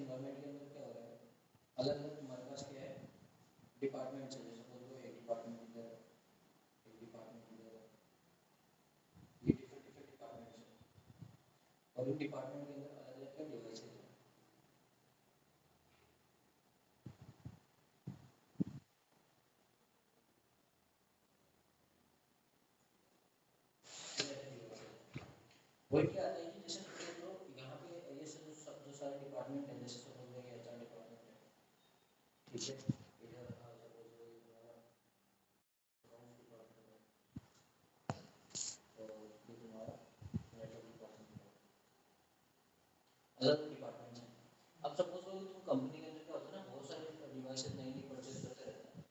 Environment के अंदर क्या हो रहा है, अलग अलग हमारे पास क्या है डिपार्टमेंट्स है। जैसे सपोज लो एक डिपार्टमेंट इधर है, एक डिपार्टमेंट इधर है, ये डिफरेंट डिफरेंट डिपार्टमेंट्स है और इन डिपार्टमेंट के अंदर अलग अलग क्या डिवाइसेज है। वही क्या आता है कि जैसे सपोज लो यहाँ पे ये जो सारे डिपार्टमेंट है, जैसे सपोज लो ये एचआर डिपार्टमेंट है, ठीक है, इधर सपोज लो ये तुम्हारा अकाउंट्स डिपार्टमेंट है और ये तुम्हारा नेटवर्क डिपार्टमेंट है, अलग डिपार्टमेंट्स हैं। अब सपोज लो तुम कंपनी के अंदर क्या होता है ना, बहुत सारे डिवाइसेज नई नई परचेज करते रहते हैं,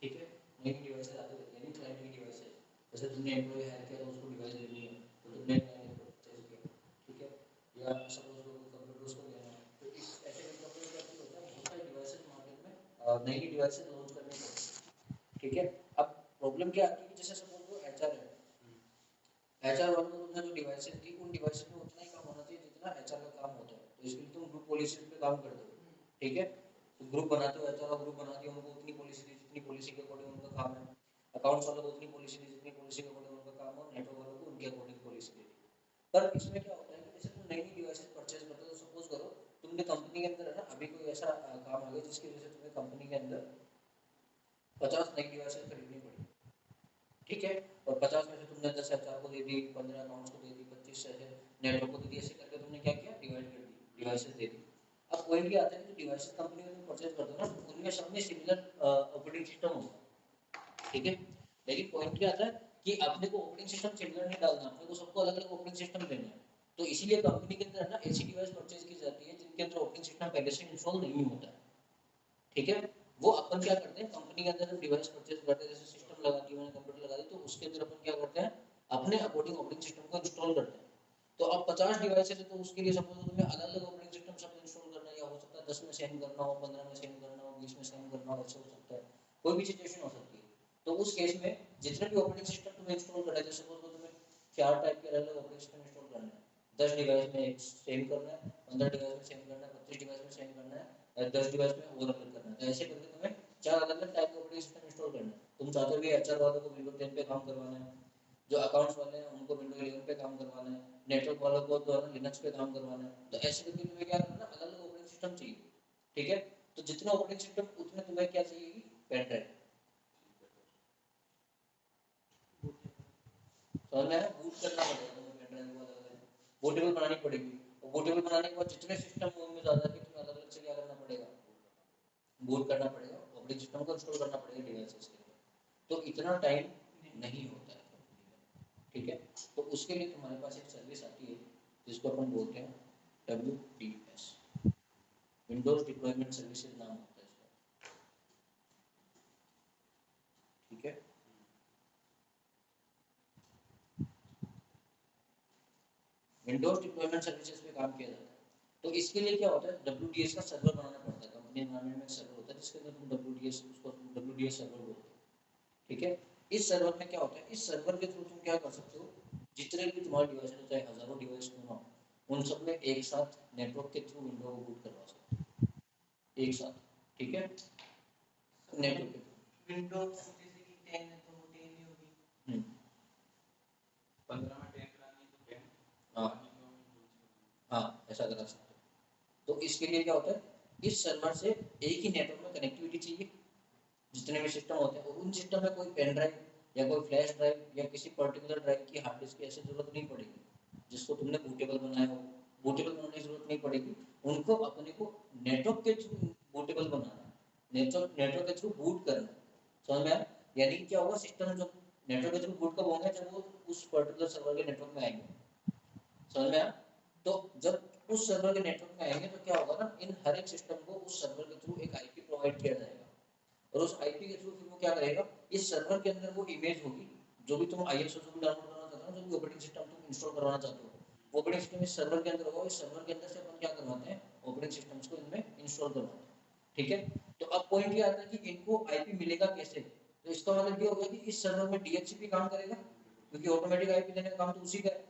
ठीक है, नई नई डिवाइसेज आती रहती है, नई क्लाइंट की डिवाइसेज, जैसे तुमने एम्प्लॉय हायर किया तो उसको डिवाइस देनी है तो तुमने नई नई परचेज किया, ठीक है, या सपोज लो कंप्यूटर उसको लेना है तो इस ऐसे कंप्यूटर क्या होता है, बहुत सारे डिवाइसेज मार्केट में नई नई डिवाइसेज लॉन्च करनी पड़ती है, ठीक है। अब प्रॉब्लम क्या आती है कि जैसे सपोज लो एचआर है, एचआर वालों को तुमने जो डिवाइसेज दी उन डिवाइसेज में उतना ही काम होना चाहिए जितना एचआर का काम होता है, तो इसके लिए तुम ग्रुप पॉलिसी पे काम करते हो, ठीक है, तो ग्रुप बनाते हो, एचआर का ग्रुप बना दिया, उनको उतनी पॉलिसी दी जितनी पॉलिसी के अकॉर्डिंग उनका काम है, अकाउंट्स वालों को उतनी पॉलिसी दी जितनी पॉलिसी के अकॉर्डिंग उनका काम है, नेटवर्क वालों को उनके अकॉर्डिंग पॉलिसी दी। पर इसमें क्या होता है कि जैसे तुम नई नई डिवाइसेज परचेज करते हो, तो सपोज करो तुमने कंपनी के अंदर है ना अभी कोई ऐसा काम आ गया जिसकी वजह से तुम्हें कंपनी के अंदर 50 नई डिवाइसेज खरीदनी पड़ी, ठीक है, और 50 में से तुमने 10 एचआर को दे दी, 15 अकाउंट्स को दे दी, 25 ऐसे नेटवर्क को दे दी, ऐसे करके तुमने क्या किया, डिवाइड कर दी, डिवाइसेस दे दी। अब पॉइंट ये आता है कि जो डिवाइसेस कंपनी में तुम परचेज करते हो ना उनमें सब में सिमिलर ऑपरेटिंग सिस्टम होता है, ठीक है, लेकिन पॉइंट क्या आता है कि अपने को ऑपरेटिंग सिस्टम सिमिलर नहीं डालना, अपने को सबको अलग अलग ऑपरेटिंग सिस्टम देना है, तो इसीलिए कंपनी के अंदर ना ऐसी डिवाइस परचेज की जाती है जिनके अंदर ऑपरेटिंग सिस्टम पहले से इंस्टॉल नहीं होता है, ठीक है। वो अपन क्या करते हैं कंपनी के अंदर जब डिवाइस परचेज करते हैं, जैसे सिस्टम लगा दी मैंने, कंप्यूटर लगा दी, तो उसके अंदर अपन क्या करते हैं अपने अकॉर्डिंग ऑपरेटिंग सिस्टम को इंस्टॉल करते हैं। तो अब 50 डिवाइस है तो उसके लिए सपोज तुम्हें अलग अलग ऑपरेटिंग सिस्टम सब इंस्टॉल करना है, या हो सकता है 10 में सेंड करना हो, 15 में सेंड करना हो, 20 में सेंड करना हो, ऐसे हो सकता है, कोई भी सिचुएशन हो सकती है। तो उस केस में जितने भी ऑपरेटिंग सिस्टम तुम्हें इंस्टॉल करना है, जैसे सपोज तुम्हें 4 टाइप के अलग अलग ऑपरेटिंग सिस्टम इंस्टॉल करना है, 10 डिवाइस में सेंड करना है, 15 डिवाइस में सेंड करना है, 25 डिवाइस में सेंड करना है, 10 डिवाइस में और अलग करना है, तो ऐसे करके तुम्हें 4 अलग अलग टाइप के ऑपरेटिंग सिस्टम इंस्टॉल करना है। तुम चाहते हो कि एचआर वालों को विंडोज 10 पे काम करवाना है, जो अकाउंट्स वाले हैं उनको विंडोज 11 पे काम करवाना है, नेटवर्क वालों को तो लिनक्स पे काम करवाना है, तो ऐसे करके तुम्हें क्या करना है, अलग अलग ऑपरेटिंग सिस्टम चाहिए, ठीक है। तो जितना ऑपरेटिंग सिस्टम उतने तुम्हें क्या चाहिए, पेन ड्राइव, समझ में आया, बूट करना पड़ेगा तुम्हें पेन ड्राइव को, अलग अलग बूटेबल बनानी पड़ेगी, और बूटेबल बनाने के बाद जितने सिस्टम उनमें ज्यादा कि तुम्हें अलग अलग से क्या करना पड़ेगा, बूट करना पड़ेगा, ऑपरेटिंग सिस्टम को इंस्टॉल करना पड़ेगा डिवाइसेस के लिए, तो इतना टाइम नहीं होता है, ठीक है। तो उसके लिए तुम्हारे पास एक सर्विस आती है जिसको अपन बोलते हैं WDS, विंडोज डिप्लॉयमेंट सर्विसेज नाम होता है इसका, ठीक है। विंडोज डिप्लॉयमेंट सर्विसेज पे काम किया जाता है, तो इसके लिए क्या होता है, WDS का सर्वर बनाना पड़ता है, कंपनी एनवायरनमेंट में सर्वर होता है जिसके अंदर तुम WDS उसको WDS सर्वर बोलते हो, ठीक है। इस सर्वर में क्या होता है, इस सर्वर के थ्रू तुम क्या कर सकते हो, जितने भी तुम्हारे डिवाइस है, चाहे हजारों डिवाइस क्यों ना हो, उन सब में एक साथ नेटवर्क के थ्रू विंडो को बूट करवा सकते हो एक साथ, ठीक है, नेटवर्क के थ्रू। विंडोज जैसे कि 10 है तो 10 ही होगी, 15 में 10 करानी तो 10, हाँ हाँ ऐसा करा सकते हो। तो इसके लिए क्या होता है, इस सर्वर से एक ही नेटवर्क में कनेक्टिविटी चाहिए जितने भी सिस्टम होते हैं, और उन सिस्टम में कोई पेन ड्राइव या कोई फ्लैश ड्राइव या किसी पर्टिकुलर ड्राइव की हार्ड डिस्क की ऐसी जरूरत नहीं पड़ेगी जिसको तुमने बूटेबल बनाया हो, बूटेबल बनाने की जरूरत नहीं पड़ेगी, उनको अपने को नेटवर्क के थ्रू बूटेबल बनाना है, नेटवर्क के थ्रू बूट करना है, समझ में आया। यानी क्या होगा, सिस्टम जो नेटवर्क के थ्रू बूट कब होंगे, जब वो उस पर्टिकुलर सर्वर के नेटवर्क में आएंगे, समझ में आया। तो जब उस सर्वर के नेटवर्क में आएंगे तो क्या होगा ना, इन हर एक सिस्टम को उस सर्वर के थ्रू एक आईपी प्रोवाइड किया जाएगा, और उस आईपी के थ्रू फिर वो क्या करेगा, इस सर्वर के अंदर वो इमेज होगी जो भी तुम आईएसओ जो भी डाउनलोड करना चाहते हो, जो भी ऑपरेटिंग सिस्टम तुम इंस्टॉल करवाना चाहते हो, वो ऑपरेटिंग सिस्टम इस सर्वर के अंदर होगा, इस सर्वर के अंदर से अपन क्या करवाते हैं, ऑपरेटिंग सिस्टम्स को इनमें इंस्टॉल करवाते हैं, ठीक है। तो अब पॉइंट ये आता है कि इनको आईपी मिलेगा कैसे, तो इसका मतलब ये होगा कि इस सर्वर में डीएचसीपी काम करेगा, क्योंकि ऑटोमेटिक आईपी देने का काम तो उसी का है,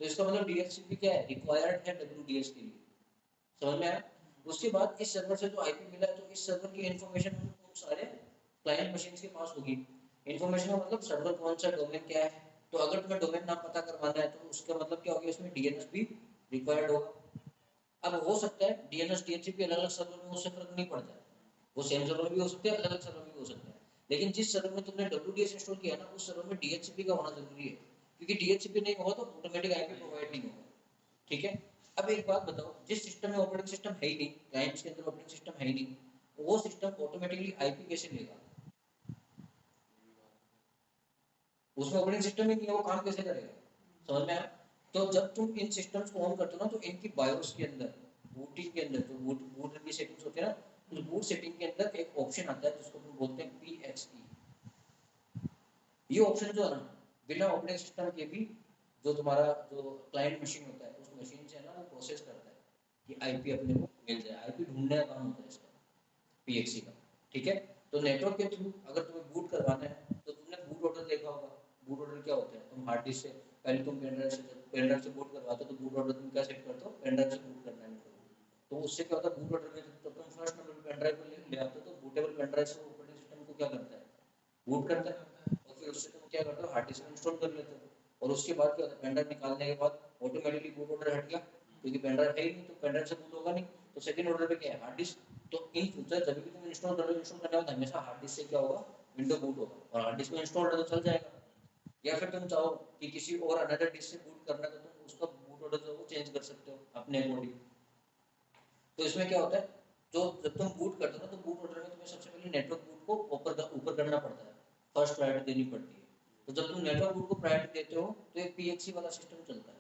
तो इसका मतलब डीएचसीपी क्या है, रिक्वायर्ड है डब्ल्यूडीएस के लिए, समझ में आया। उसके बाद इस सर्वर से जो आईपी मिला है तो इस सर्वर की इन्फॉर्मेशन उन सारे क्लाइंट मशीन्स के पास होगी। इन्फॉर्मेशन का मतलब सर्वर कौन सा डोमेन क्या है, तो अगर तुम्हें डोमेन नाम पता करवाना है तो उसका मतलब क्या होगा, इसमें डीएनएस भी रिक्वायर्ड होगा। अब हो सकता है डीएनएस डीएचसीपी अलग अलग सर्वर में उससे फर्क नहीं पड़ता है, वो सेम सर्वर भी हो सकते हैं, अलग अलग सर्वर भी हो सकते हैं, लेकिन जिस सर्वर में तुमने डब्ल्यूडीएस इंस्टॉल किया ना उस सर्वर में डीएचसीपी का होना जरूरी है, क्योंकि डीएचसीपी नहीं होगा तो ऑटोमेटिक आईपी प्रोवाइड नहीं होगा। ठीक है। अब एक बात बताओ, जिस सिस्टम में ऑपरेटिंग सिस्टम है ही नहीं, क्लाइंट्स के अंदर ऑपरेटिंग सिस्टम है ही नहीं, वो सिस्टम ऑटोमेटिकली आईपी कैसे लेगा? उसमें ऑपरेटिंग सिस्टम ही नहीं है, वो काम कैसे करेगा? समझ में आया? तो जब तुम इन सिस्टम्स को ऑन करते हो ना तो इनकी बायोस के अंदर, बूटिंग के अंदर जो बूट की सेटिंग्स होती है ना, उस बूट सेटिंग के अंदर एक ऑप्शन आता है जिसको तुम बोलते हैं पीएक्सई। ये ऑप्शन जो है ना, बिना ऑपरेटिंग सिस्टम के भी जो तुम्हारा जो क्लाइंट मशीन होता है उस मशीन से ना वो प्रोसेस करता है कि आईपी अपने को मिल जाए, आईपी ढूंढने का काम होता है इसका, पीएक्सी का। ठीक है। तो नेटवर्क के थ्रू अगर तुम्हें बूट करवाना है तो तुमने बूट ऑर्डर देखा होगा। बूट ऑर्डर क्या होता है, तुम हार्ड डिस्क से पहले तुम पेन ड्राइव से बूट करवाते हो तो बूट ऑर्डर तुम क्या सेट करते हो, पेन ड्राइव से बूट करना है मेरे को। तो उससे क्या होता है, बूट ऑर्डर में तो तुम फर्स्ट नंबर पे पेन ड्राइव को ले आते हो तो बूटेबल पेन ड्राइव से ऑपरेटिंग सिस्टम को क्या करता है, बूट करता है, और फिर उससे तुम क्या करते हो, हार्ड डिस्क में इंस्टॉल कर लेते हो। और उसके बाद क्या होता है, पेन ड्राइव निकालने के बाद ऑटोमेटिकली बूट ऑर्डर हट गया, क्योंकि पेन ड्राइव है ही नहीं तो पेन ड्राइव से बूट होगा नहीं। तो सेकंड ऑर्डर पे क्या है, हार्ड डिस्क। तो इन फ्यूचर जब भी तुम इंस्टॉल करोगे, इंस्टॉल करने के बाद हमेशा हार्ड डिस्क से क्या होगा, विंडो बूट होगा, और हार्ड डिस्क में इंस्टॉल है तो चल जाएगा। या फिर तुम चाहो कि किसी और अनदर डिस्क से बूट करना है तो तुम उसका बूट ऑर्डर जो है वो चेंज कर सकते हो अपने अकॉर्डिंग। तो इसमें क्या होता है, जो जब तुम बूट करते हो ना तो बूट ऑर्डर में तुम्हें सबसे पहले नेटवर्क बूट को ऊपर करना पड़ता है, फर्स्ट प्रायोरिटी देनी पड़ती है। तो जब तुम नेटवर्क बूट को प्रायोरिटी देते हो तो एक पीएक्सी वाला सिस्टम चलता है,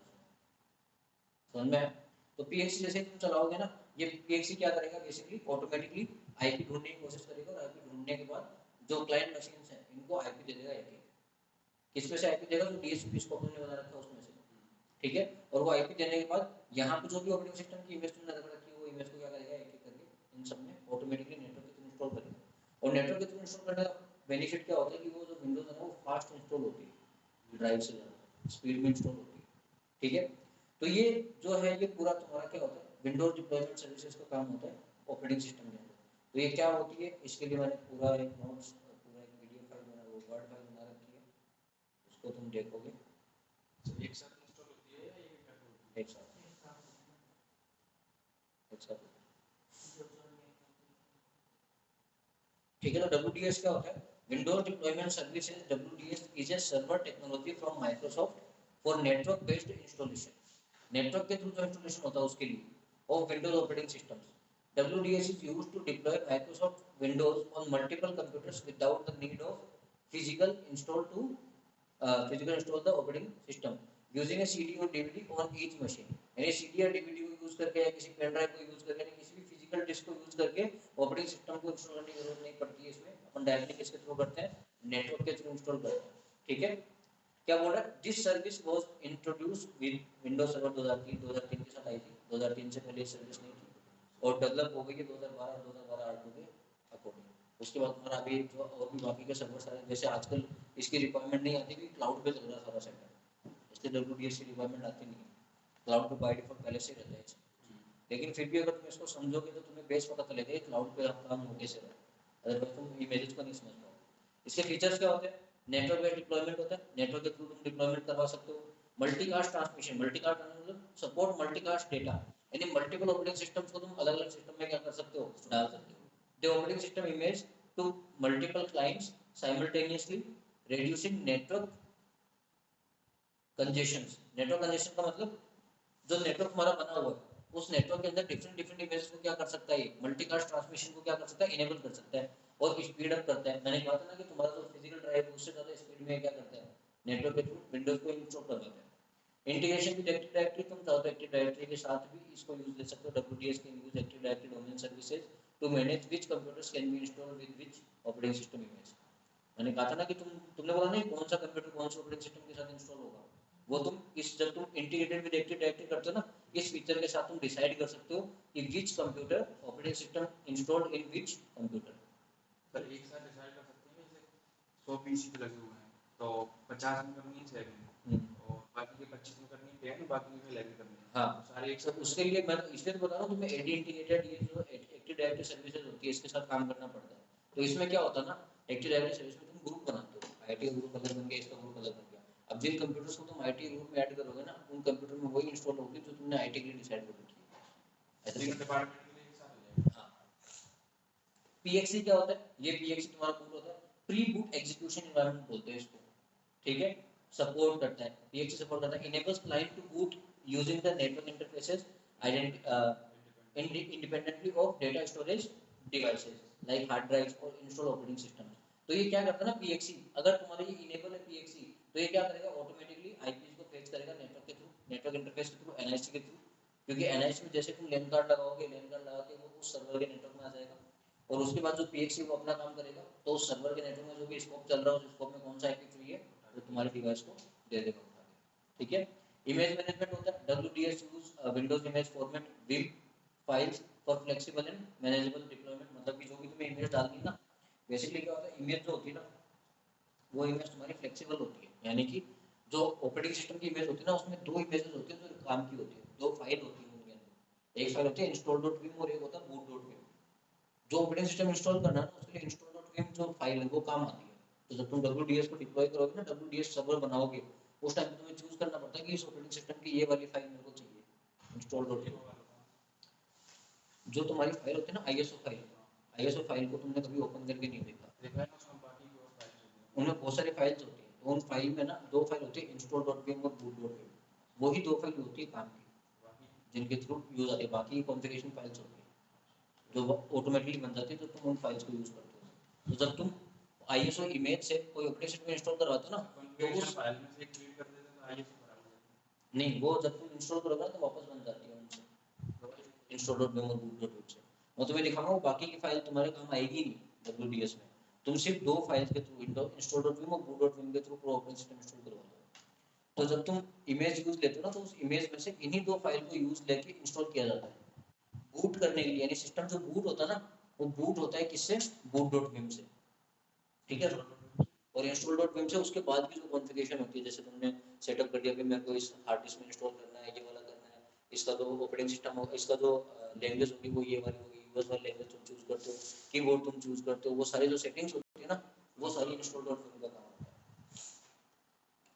समझ में आया? तो पीएक्सी जैसे तुम चलाओगे ना, ये पीएक्सी क्या करेगा, बेसिकली ऑटोमेटिकली आईपी ढूंढने की कोशिश करेगा, और आईपी ढूंढने के बाद जो क्लाइंट मशीन्स हैं इनको आईपी दे देगा एक एक। किसमें से आईपी देगा, जो डीएचसीपी स्कोप हमने बना रखा है उसमें से। ठीक है। और वो आईपी देने के बाद यहाँ पे जो भी ऑपरेटिंग सिस्टम की इमेज तुमने रख रखी है वो इमेज को क्या करेगा, एक एक करके इन सब में ऑटोमेटिकली नेटवर्क के थ्रू इंस्टॉल करेगा। और नेटवर्क के थ्रू इंस्टॉल करने का बेनिफिट क्या होता है कि वो जो विंडोज है ना वो फास्ट इंस्टॉल होती है, ड्राइव से ज़्यादा स्पीड में इंस्टॉल होती है। ठीक है। तो ये जो है ये पूरा तुम्हारा क्या होता है, विंडोज डिप्लॉयमेंट सर्विसेज का काम होता है ऑपरेटिंग सिस्टम के अंदर। तो ये क्या होती है, इसके लिए मैंने पूरा एक नोट्स, पूरा एक वीडियो फाइल बना, वो वर्ड फाइल बना रखी है, उसको तुम देखोगे। एक साथ इंस्टॉल होती है या एक एक करके होती है? एक साथ, एक साथ। ठीक है। तो WDS क्या होता है, Windows deployment services. WDS is a server technology from Microsoft for network based installation, network के थ्रू जो इंस्टॉलेशन होता है उसके लिए, of Windows operating systems. WDS is used to deploy Microsoft Windows on multiple computers without the need of physical install to physical install the operating system using a CD or DVD on each machine। यानी CD या DVD को use करके या किसी pen drive को use करके या किसी भी फिजिकल डिस्क को यूज करके ऑपरेटिंग सिस्टम को इंस्टॉल करने की जरूरत नहीं पड़ती है। इसमें अपन डायरेक्टली किसके थ्रू करते हैं, नेटवर्क के थ्रू इंस्टॉल करते हैं। ठीक है। क्या बोल रहा है, this service was introduce with Windows server 2003 के साथ आई थी, 2003 से पहले सर्विस नहीं थी, और डेवलप हो गई है 2012 आठ के अकॉर्डिंग। उसके बाद हमारा अभी जो और भी बाकी के सर्वर सारे, जैसे आजकल इसकी रिक्वायरमेंट नहीं आती भी, क्लाउड पे चल रहा सारा सेटअप, इसलिए WDS की रिक्वायरमेंट आती नहीं है, क्लाउड पे बाय डिफॉल्ट पहले से रहता है। लेकिन फिर भी अगर तुम इसको समझोगे तो तुम्हें बेस पता चलेगा क्लाउड पे काम हो कैसे रहा है, अदरवाइज तुम इमेजेस को नहीं समझ पाओगे। इसके फीचर्स क्या होते हैं, नेटवर्क बेस्ड डिप्लॉयमेंट होता है, नेटवर्क के थ्रू तुम डिप्लॉयमेंट करवा सकते हो। मल्टीकास्ट ट्रांसमिशन, मल्टीकास्ट मतलब सपोर्ट मल्टीकास्ट डेटा, यानी मल्टीपल ऑपरेटिंग सिस्टम्स को तुम अलग अलग सिस्टम में क्या कर सकते हो, डाल सकते हो। The operating system image to multiple clients simultaneously, reducing network congestion। Network congestion का मतलब जो नेटवर्क हमारा बना हुआ है उस नेटवर्क के अंदर डिफरेंट डिफरेंट इमेजेस को क्या कर सकता है, मल्टीकास्ट ट्रांसमिशन को क्या कर सकता है, इनेबल कर सकता है और स्पीड अप करता है। मैंने कहा था ना कि तुम्हारा जो फिजिकल ड्राइव उससे ज़्यादा स्पीड में क्या करता है, नेटवर्क के थ्रू विंडोज को इंस्टॉल कर देता है। इंटीग्रेशन विद एक्टिव डायरेक्टरी, तुम चाहो तो एक्टिव डायरेक्टरी के साथ भी इसको यूज ले सकते हो। WDS can use active directory domain services to manage which computers can be installed with which operating system image. मैंने कहा था ना कि तुमने बोला नहीं कौन सा कंप्यूटर कौन सा ऑपरेटिंग सिस्टम के साथ इंस्टॉल होगा, वो तुम इस जब तुम इंटीग्रेटेड विद एक्टिव डायरेक्टरी करते हो ना, इस फीचर के साथ तुम डिसाइड कर सकते हो कि which computer operating system installed in which computer. Sir एक साथ डिसाइड कर सकते हैं, जैसे 100 पीसी पे लगे हुए हैं तो 50 में करनी है 7 और बाकी के 25 में करनी है 10, बाकी में 11 करनी है। हाँ सारी एक तो उसके लिए मैं तो इसलिए तो बता रहा हूँ तुम्हें एडी इंटीग्रेटेड ये जो एक्टिव डायरेक्टरी सर्विसेज होती है इसके साथ काम करना पड़ता है। तो इसमें क्या होता है ना, एक्टिव डायरेक्टरी सर्विस में तुम ग्रुप बनाते हो, आईटी ग्रुप अलग बन गया, इसका ग्रुप अलग बन गया। अब जिन कंप्यूटर्स को तुम आईटी ग्रुप में ऐड करोगे ना, उन कंप्यूटर में वही इंस्टॉल होगी जो तुमने आईटी के लिए डिसाइड कर रखी है। ऐसा तीन सीन। डिपार्टमेंट के लिए एक साथ हो जाएगा। हाँ। पीएक्सी क्या होता है, ये पीएक्सी तुम्हारा बूट होता है, प्री बूट एग्जीक्यूशन एनवायरनमेंट बोलते हैं इसको, ठीक है। सपोर्ट करता है, पीएक्सी सपोर्ट करता है, enables client to boot using the network interfaces independently of data storage devices like hard drives or install operating systems। तो ये क्या करता है ना पीएक्सी, अगर तुम्हारे ये इनेबल है पीएक्सी तो ये क्या करेगा, ऑटोमेटिकली आईपीस को फेच करेगा नेटवर्क के थ्रू, नेटवर्क इंटरफेस के थ्रू, एनआईसी के थ्रू। क्योंकि एनआईसी में जैसे तुम लैन कार्ड लगाओगे, लैन कार्ड लगा के वो उस सर्वर के नेटवर्क में आ जाएगा, और उसके बाद जो पीएक्सी वो अपना काम करेगा, तो उस सर्वर के नेटवर्क में जो भी स्कोप चल रहा है उस स्कोप में कौन सा आईपी चाहिए वो तुम्हारे डिवाइस को दे देगा उठा के, ठीक है। इमेज मैनेजमेंट होता है, WDS use windows image format विम files for flexible and manageable deployment. मतलब कि जो भी तुम्हें इमेज डालनी है ना, बेसिकली क्या होता है, इमेज जो होती है ना वो इमेज तुम्हारी फ्लेक्सिबल होती है, यानी कि जो ऑपरेटिंग सिस्टम की इमेज होती है ना उसमें दो इमेजेस होती है जो काम की होती है, दो फाइल होती है उनके अंदर, एक फाइल होती है install.vim और एक होता है boot.vim। जो ऑपरेटिंग सिस्टम इंस्टॉल करना है ना उसके लिए install.vim जो फाइल है वो काम आती है। तो जब तुम WDS को डिप्लॉय करोगे ना, WDS सर्वर बनाओगे, उस टाइम तुम्हें चूज करना पड़ता है कि इस ऑपरेटिंग सिस्टम की ये वाली फाइल मेरे को चाहिए install.vim। जो तुम्हारी फाइल होती है ना आईएसओ फाइल, आईएसओ फाइल को तुमने कभी ओपन करके नहीं देखा, देखा है ना उसमें बाकी की और फाइल्स होती हैं। उनमें बहुत सारी फाइल्स होती हैं, तो उन फाइल में ना दो फाइल होती है install.vim और boot.vim, वही दो फाइल होती है काम की बाकी जिनके थ्रू यूज आती है, बाकी कॉन्फ़िगरेशन फाइल्स होती है जो ऑटोमेटिकली बन जाती है जब तुम उन फाइल्स को यूज करते हो। तो जब तुम आईएसओ इमेज से कोई ऑपरेटिंग सिस्टम इंस्टॉल करवाते हो ना तो कॉन्फ़िगरेशन उस फाइल में से एक डिलीट कर देते हैं तो आईएसओ खराब हो जाता नहीं, वो जब तुम इंस्टॉल करोगे ना तो वापस बन जाती है उनसे, है। install.vim और boot.vim से। मैं तुम्हें दिखाऊंगा वो बाकी की फाइल तुम्हारे काम आएगी नहीं WDS में, तुम सिर्फ दो फाइल्स के थ्रू install.vim और boot.vim के थ्रू पूरा ऑपरेटिंग सिस्टम इंस्टॉल करवा दो। तो जब तुम इमेज यूज लेते हो ना तो उस इमेज में से इन्हीं दो फाइल को यूज लेके इंस्टॉल किया जाता है बूट करने के लिए, यानी सिस्टम जो बूट होता है ना वो बूट होता है किससे, boot.vim से, ठीक है। और install.vim से उसके बाद की जो कॉन्फ़िगरेशन होती है, जैसे तुमने सेटअप कर दिया कि मेरे को इस हार्ड डिस्क में इंस्टॉल करना है, ये वाला करना है, इसका जो ऑपरेटिंग सिस्टम होगा, इसका जो लैंग्वेज होगी वो ये वाली होगी, यूएस वाली लैंग्वेज तुम चूज करते हो, कीबोर्ड तुम चूज करते हो, वो सारी जो सेटिंग्स होती है ना वो सारी install.vim का काम होता है,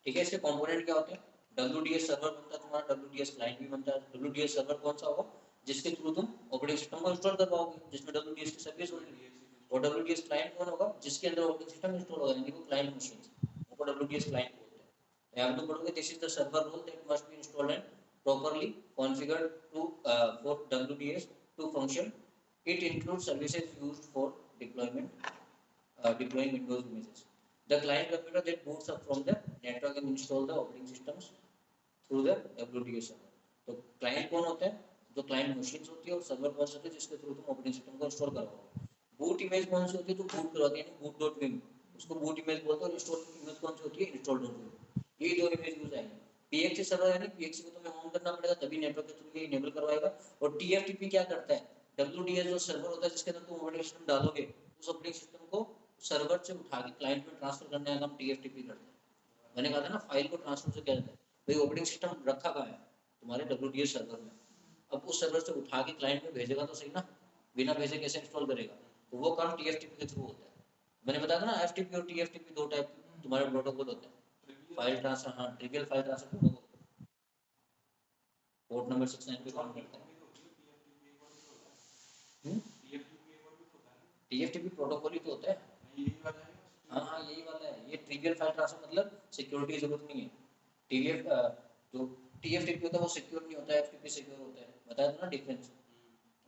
ठीक है। इसके कंपोनेंट क्या होते हैं, WDS सर्वर बनता है तुम्हारा, WDS क्लाइंट भी बनता है। WDS सर्वर कौन सा होगा, जिसके थ्रू तुम ऑपरेटिंग सिस्टम को इंस्टॉल करवाओगे, जिसमें WDS की सर्विस होगी। और WDS क्लाइंट कौन होगा, जिसके अंदर ऑपरेटिंग सिस्टम इंस्टॉल होगा, यानी वो क्लाइंट मशीन, उनको WDS क्लाइंट बोलते हैं। यहाँ तो पढ़ोगे this is the server role that must be installed and properly configured to for WDS to function। It includes services used for deploying Windows images। The client computer that boots up from the network and install the operating systems through the WDS server। तो client कौन होता है, जो client machines होती है, और server कौन सा होता है जिसके थ्रू तुम ऑपरेटिंग सिस्टम को इंस्टॉल करवाओगे। बूट इमेज कौन सी होती है, तो बूट करवाती है, यानी boot.vim, उसको बूट इमेज बोलते हैं। और इंस्टॉल इमेज कौन सी होती है, install.vim। ये दो इमेज यूज आएंगे। पीएक्सी सर्वर यानी पीएक्सी को तुम्हें ऑन करना पड़ेगा तभी नेटवर्क के थ्रू ये इनेबल करवाएगा। और टीएफटीपी क्या करता है, डब्ल्यूडीएस जो सर्वर होता है जिसके अंदर तुम ऑपरेटिंग सिस्टम डालोगे, उस ऑपरेटिंग सिस्टम को सर्वर से उठा के क्लाइंट में ट्रांसफर करने का काम टीएफटीपी करता है। मैंने कहा था ना फाइल को ट्रांसफर से क्या जाता है, भाई ऑपरेटिंग सिस्टम रखा कहाँ है तुम्हारे WDS सर्वर में, अब उस सर्वर से उठा के क्लाइंट में भेजेगा तो सही ना, बिना भेजे कैसे इंस्टॉल करेगा, तो वो काम टीएफटीपी के थ्रू होता है। मैंने बताया था ना एफटीपी और टीएफटीपी दो टाइप तुम्हारे प्रोटोकॉल होते हैं, फाइल ट्रांसफर, हाँ trivial file transfer protocol, port number 69 पे काम करता है। टीएफटीपी प्रोटोकॉल ही तो होता है। हाँ हाँ यही वाला है, ये ट्रिवियल फाइल ट्रांसफर मतलब सिक्योरिटी की जरूरत नहीं है। टीवीएफ जो टीएफटीपी होता है वो सिक्योर नहीं होता है, एफटीपी सिक्योर होता है, बताया था ना डिफरेंस।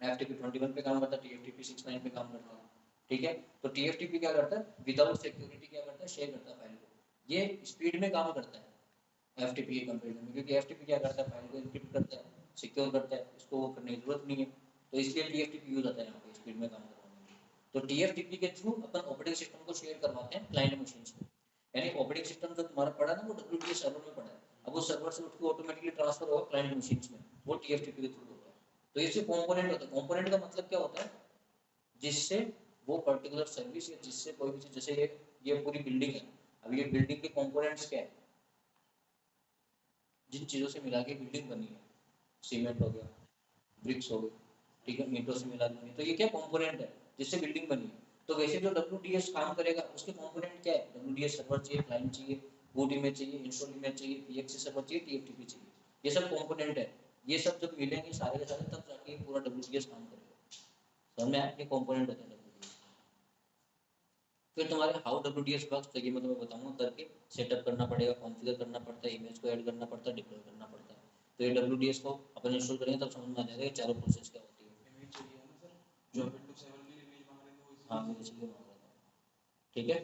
एफटीपी 21 पे काम करता है, टीएफटीपी 69 पे काम करता है, ठीक है। तो टीएफटीपी क्या करता है, विदाउट सिक्योरिटी क्या करता है, शेयर करता है फाइल को, ये स्पीड में काम करता है एफटीपी के कंपैरिजन में, क्योंकि एफटीपी क्या करता है, फाइल को एन्क्रिप्ट करता है, सिक्योर करता है, इसको वो करने की जरूरत नहीं है, तो इसलिए टीएफटीपी यूज आता है यहाँ पे स्पीड में काम करवाने के लिए। तो टीएफटीपी के थ्रू अपन ऑपरेटिंग सिस्टम को शेयर करवाते हैं क्लाइंट मशीन्स में, यानी ऑपरेटिंग सिस्टम जो तुम्हारा पड़ा ना वो WDS सर्वर में पड़ा है, अब वो सर्वर से उठ के ऑटोमेटिकली ट्रांसफर होगा क्लाइंट मशीन्स में, वो टीएफटीपी के थ्रू होता है। तो इससे कंपोनेंट होता है, कंपोनेंट का मतलब क्या होता है, जिससे वो पर्टिकुलर सर्विस या जिससे कोई भी चीज, जैसे ये पूरी बिल्डिंग है, अब ये बिल्डिंग के कंपोनेंट्स क्या है, जिन चीजों से मिला के बिल्डिंग बनी है, सीमेंट हो गया, ब्रिक्स हो गए, ठीक है, ईंटों से मिला देंगे, तो ये क्या कंपोनेंट है जिससे बिल्डिंग बनी है। तो वैसे जो WDS काम करेगा उसके कंपोनेंट क्या है, WDS सर्वर चाहिए, क्लाइंट चाहिए, बूट इमेज चाहिए, इंस्टॉल इमेज चाहिए, PXE सर्वर चाहिए, TFTP चाहिए, ये सब कंपोनेंट है। ये सब जब मिलेंगे सारे के सारे तब जाके पूरा WDS काम करेगा। समझ में आया, ये कंपोनेंट होते हैं WDS। फिर तुम्हारे हाउ WDS वर्क्स, तो ये मैं तुम्हें बताऊंगा करके, सेटअप करना पड़ेगा, कॉन्फ़िगर करना पड़ता है, इमेज को ऐड करना पड़ता है, डिप्लॉय करना पड़ता है। तो ये WDS को अपन इंस्टॉल करेंगे तब समझ में आ जाएगा ये चारों प्रोसेस क्या होती है। इमेज चाहिए ना सर, जो विंडोज 7 में इमेज मांग रहे थे वो हाँ इसी मैं इसलिए मांग रहा था, ठीक है।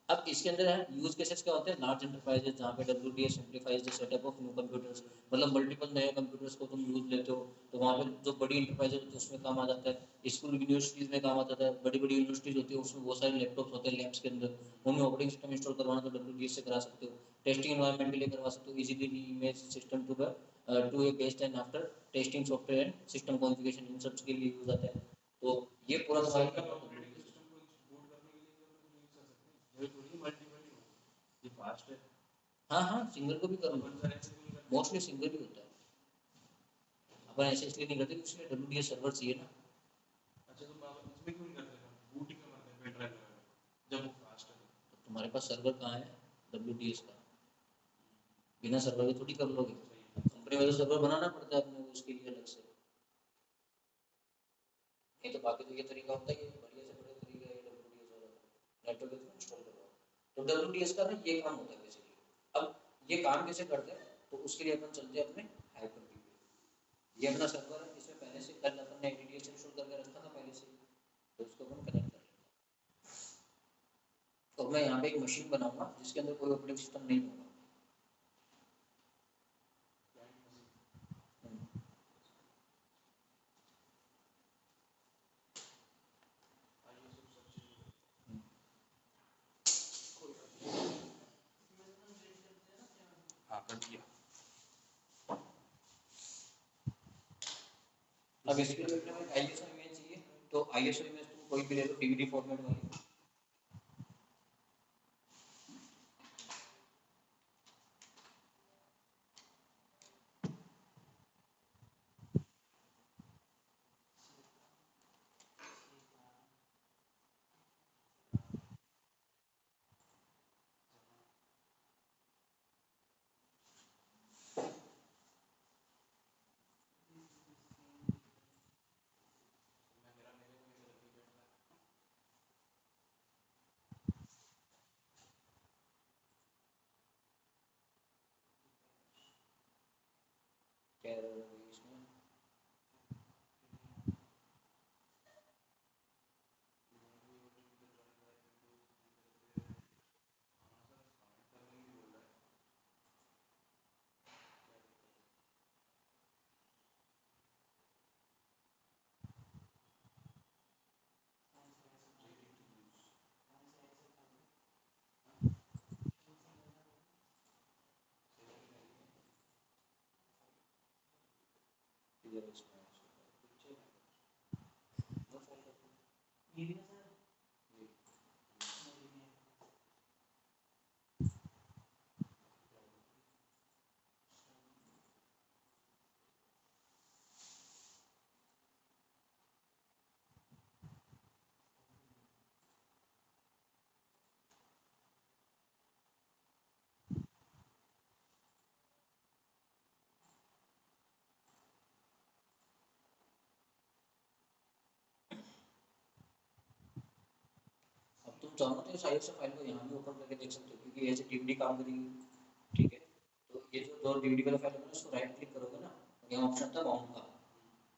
अब इसके अंदर है यूज केसेस क्या होते हैं, लार्ज एंटरप्राइजेस जहाँ पे WDS simplifies the setup of new computers, मतलब मल्टीपल नए कंप्यूटर्स को तुम यूज लेते हो, तो वहाँ पे जो बड़ी इंटरप्राइजेस होती है उसमें काम आ जाता है, स्कूल यूनिवर्सिटीज में काम आता है, बड़ी बड़ी यूनिवर्सिटीज होती है उसमें बहुत सारे लैपटॉप्स होते हैं लैब्स के अंदर, उनमें ऑपरेटिंग सिस्टम इंस्टॉल करवाना तो WDS से करा सकते हो, टेस्टिंग एनवायरनमेंट के लिए करवा सकते हो, easily image system to a based and after testing software and system configuration इन सब के लिए यूज आता है। तो ये पूरा सिंगल तुम्हारा ऑपरेटिंग सिस्टम को बूट करने के लिए भी अपन यूज कर सकते हैं, ये थोड़ी मल्टीपल ही हो, ये फास्ट है। हाँ हाँ सिंगल को भी कर लो, अपन सर ऐसे नहीं करते। मोस्टली सिंगल ही होता है, अपन ऐसे इसलिए नहीं करते क्योंकि उसमें WDS सर्वर चाहिए ना। अच्छा तो बाबा इसमें क्यों नहीं करते अपन, बूट ही क्यों करते हैं पेन ड्राइव लगा के जब वो फास्ट है तो। तो तुम्हारे पास सर्वर कहाँ है WDS का, बिना सर्वर के थोड़ी कर लोगे, सही है। कंपनी में तो सर्वर बनाना पड़ता है अपने को उसके लिए अलग से। नहीं तो बाकी तो ये तरीका होता है, ये बढ़िया से बढ़िया तरीका है WDS वाला, नेटवर्क के थ्रू इंस्टॉल करवाओ। तो WDS का ना ये काम होता है बेसिकली। अब ये काम कैसे करते हैं, तो उसके लिए अपन चलते हैं अपने Hyper-V पे। ये अपना सर्वर है, इसमें पहले से कल अपन ने DDS इंस्टॉल करके रखा था पहले से, तो उसको अपन कनेक्ट कर लेंगे। तो मैं यहाँ पे एक मशीन बनाऊंगा जिसके अंदर कोई ऑपरेटिंग सिस्टम नहीं होगा। हाँ कर दिया। अब इसके लिए अपने को ISO इमेज चाहिए, तो ISO इमेज तुम कोई भी ले लो DVD फॉर्मेट वाली। क्या इसमें इधर इसमें ये भी ना सर, अब तुम चाहो तो इस ISO फाइल को यहाँ भी ओपन करके देख सकते हो क्योंकि ऐसे DVD काम करेगी, ठीक है। तो ये जो दो DVD वाला फाइल है ना, इसको राइट क्लिक करोगे ना, और यहाँ ऑप्शन था माउंट का,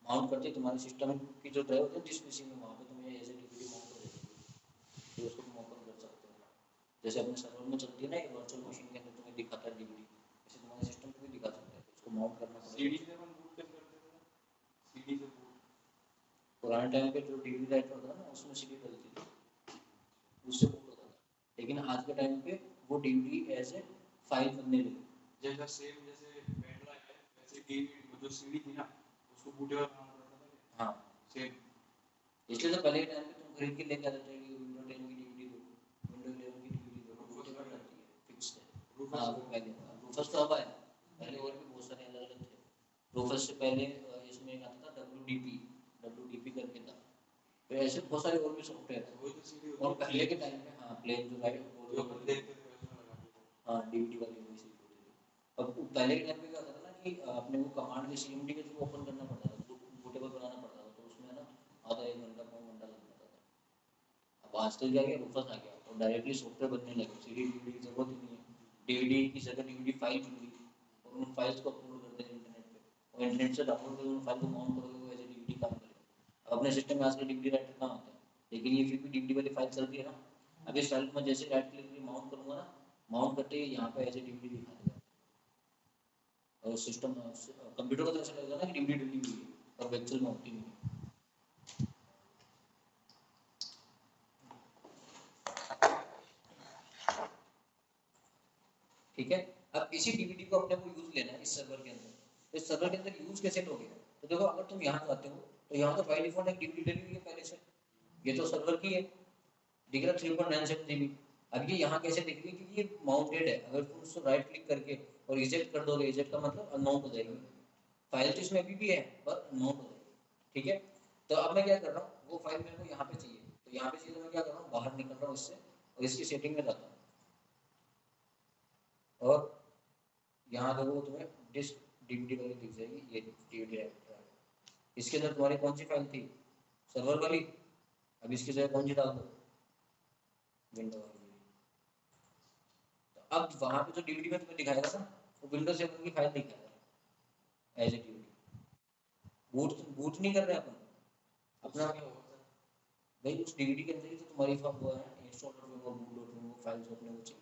माउंट करते ही तुम्हारे सिस्टम की जो ड्राइव होती है जिस पीसी में, वहाँ पे तुम्हें एज ए DVD माउंट हो जाएगी, तो उसको तुम ओपन कर सकते हो। जैसे अपने सर्वर में चलती है ना एक वर्चुअल मशीन के अंदर तुम्हें दिखाता है DVD, ऐसे तुम्हारे सिस्टम पे भी दिखा सकता है, तो उसको माउंट करना सीडी पड़ेगा। से अपन बूट कैसे करते थे, सीडी से बूट। पुराने टाइम पे जो DVD राइटर होता था ना उसमें CD डलती थी, उससे बूट होता था, लेकिन आज के टाइम पे वो DVD एज ए फाइल बनने लगी। जैसा सेम जैसे पेन ड्राइव है वैसे डीवीडी जो सीडी थी ना उसको बूटेबल बनाना पड़ता था क्या? हाँ सेम। इसलिए तो पहले के टाइम पे तुम खरीद के लेके आते थे कि विंडो 10 की DVD दो, विंडो 11 की DVD दो, रूफस बूटेबल वगैरह, रहती है, फिक्स है। हाँ रूफस वो पहले था, रूफस तो अब आया, पहले और भी बहुत सारे अलग अलग थे। रूफस से पहले इसमें एक आता था डब्ल्यू डी पी करके था। तो ऐसे बहुत सारे और भी सॉफ्टवेयर वही तो सीडी है। और पहले के टाइम में हाँ प्लेन जो राइट जो अपन देखते थे उसमें लगा के। हाँ डीवीडी वाली वही सीडी होती थी। अब पहले के टाइम में क्या होता था ना कि अपने को कमांड के सीएमडी के थ्रू ओपन करना पड़ता था, बूटेबल बनाना पड़ता था, तो उसमें ना आधा एक घंटा पौन घंटा लग जाता था। अब आजकल क्या गया रूफस आ गया और डायरेक्टली सॉफ्टवेयर बनने लगे, सीडी डीवीडी की जरूरत ही नहीं है। डीवीडी की जगह डीवीडी फाइल मिल गई और उन फाइल्स को अपलोड कर दें इंटरनेट पे, और इंटरनेट से डाउनलोड करके उन फाइल को माउंट करोगे वो एज ए डीवीडी काम करेगा। अब अपने सिस्टम में आजकल डीवीडी राइटर कहाँ होता है, लेकिन ये फिर भी डीवीडी वाली फाइल चलती है ना। अब इस फाइल को मैं जैसे राइट क्लिक माउंट करूंगा ना, माउंट करते ही यहाँ पे एज ए डीवीडी दिखा देगा और सिस्टम कंप्यूटर को तो ऐसा लगेगा ना कि डीवीडी डली हुई है और एक्चुअल में होती नहीं है। ठीक है। अब इसी डीवीडी को अपने को यूज लेना है इस सर्वर के अंदर, तो इस सर्वर के अंदर यूज कैसे लोगे? तो देखो अगर तुम यहाँ आते हो तो यहाँ तो बाय डिफॉल्ट एक डीवीडी डली हुई है पहले से, ये तो सर्वर की है, दिख रहा 3.97 जीबी। अब ये यहाँ कैसे दिख रही है, क्योंकि ये माउंटेड है। अगर तुम उसको राइट क्लिक करके और इजेक्ट कर दोगे, इजेक्ट का मतलब अनमाउंट हो जाएगी फाइल, तो इसमें अभी भी है पर अनमाउंट हो जाएगी। ठीक है। तो अब मैं क्या कर रहा हूँ, वो फाइल मेरे को यहाँ पे चाहिए, तो यहाँ पे चाहिए तो मैं क्या कर रहा हूँ, बाहर निकल रहा हूँ इससे और इसकी सेटिंग में जाता हूँ और यहाँ देखो तुम्हें डिस्क डीवीडी वाली दिख जाएगी, ये डीवीडी है। इसके अंदर तुम्हारी कौन सी फाइल थी, सर्वर वाली। अब इसकी जगह कौन सी डाल दो, विंडो वाली। तो अब वहां पे जो डीवीडी में तुम्हें दिखाएगा ना, वो विंडोज 7 की फाइल दिखाएगा as a DVD. Boot boot नहीं कर रहे अपन अपना भाई, उस डीवीडी के अंदर ही तो तुम्हारी वो है इंस्टॉल और बूट फाइल जो अपने को चाहिए,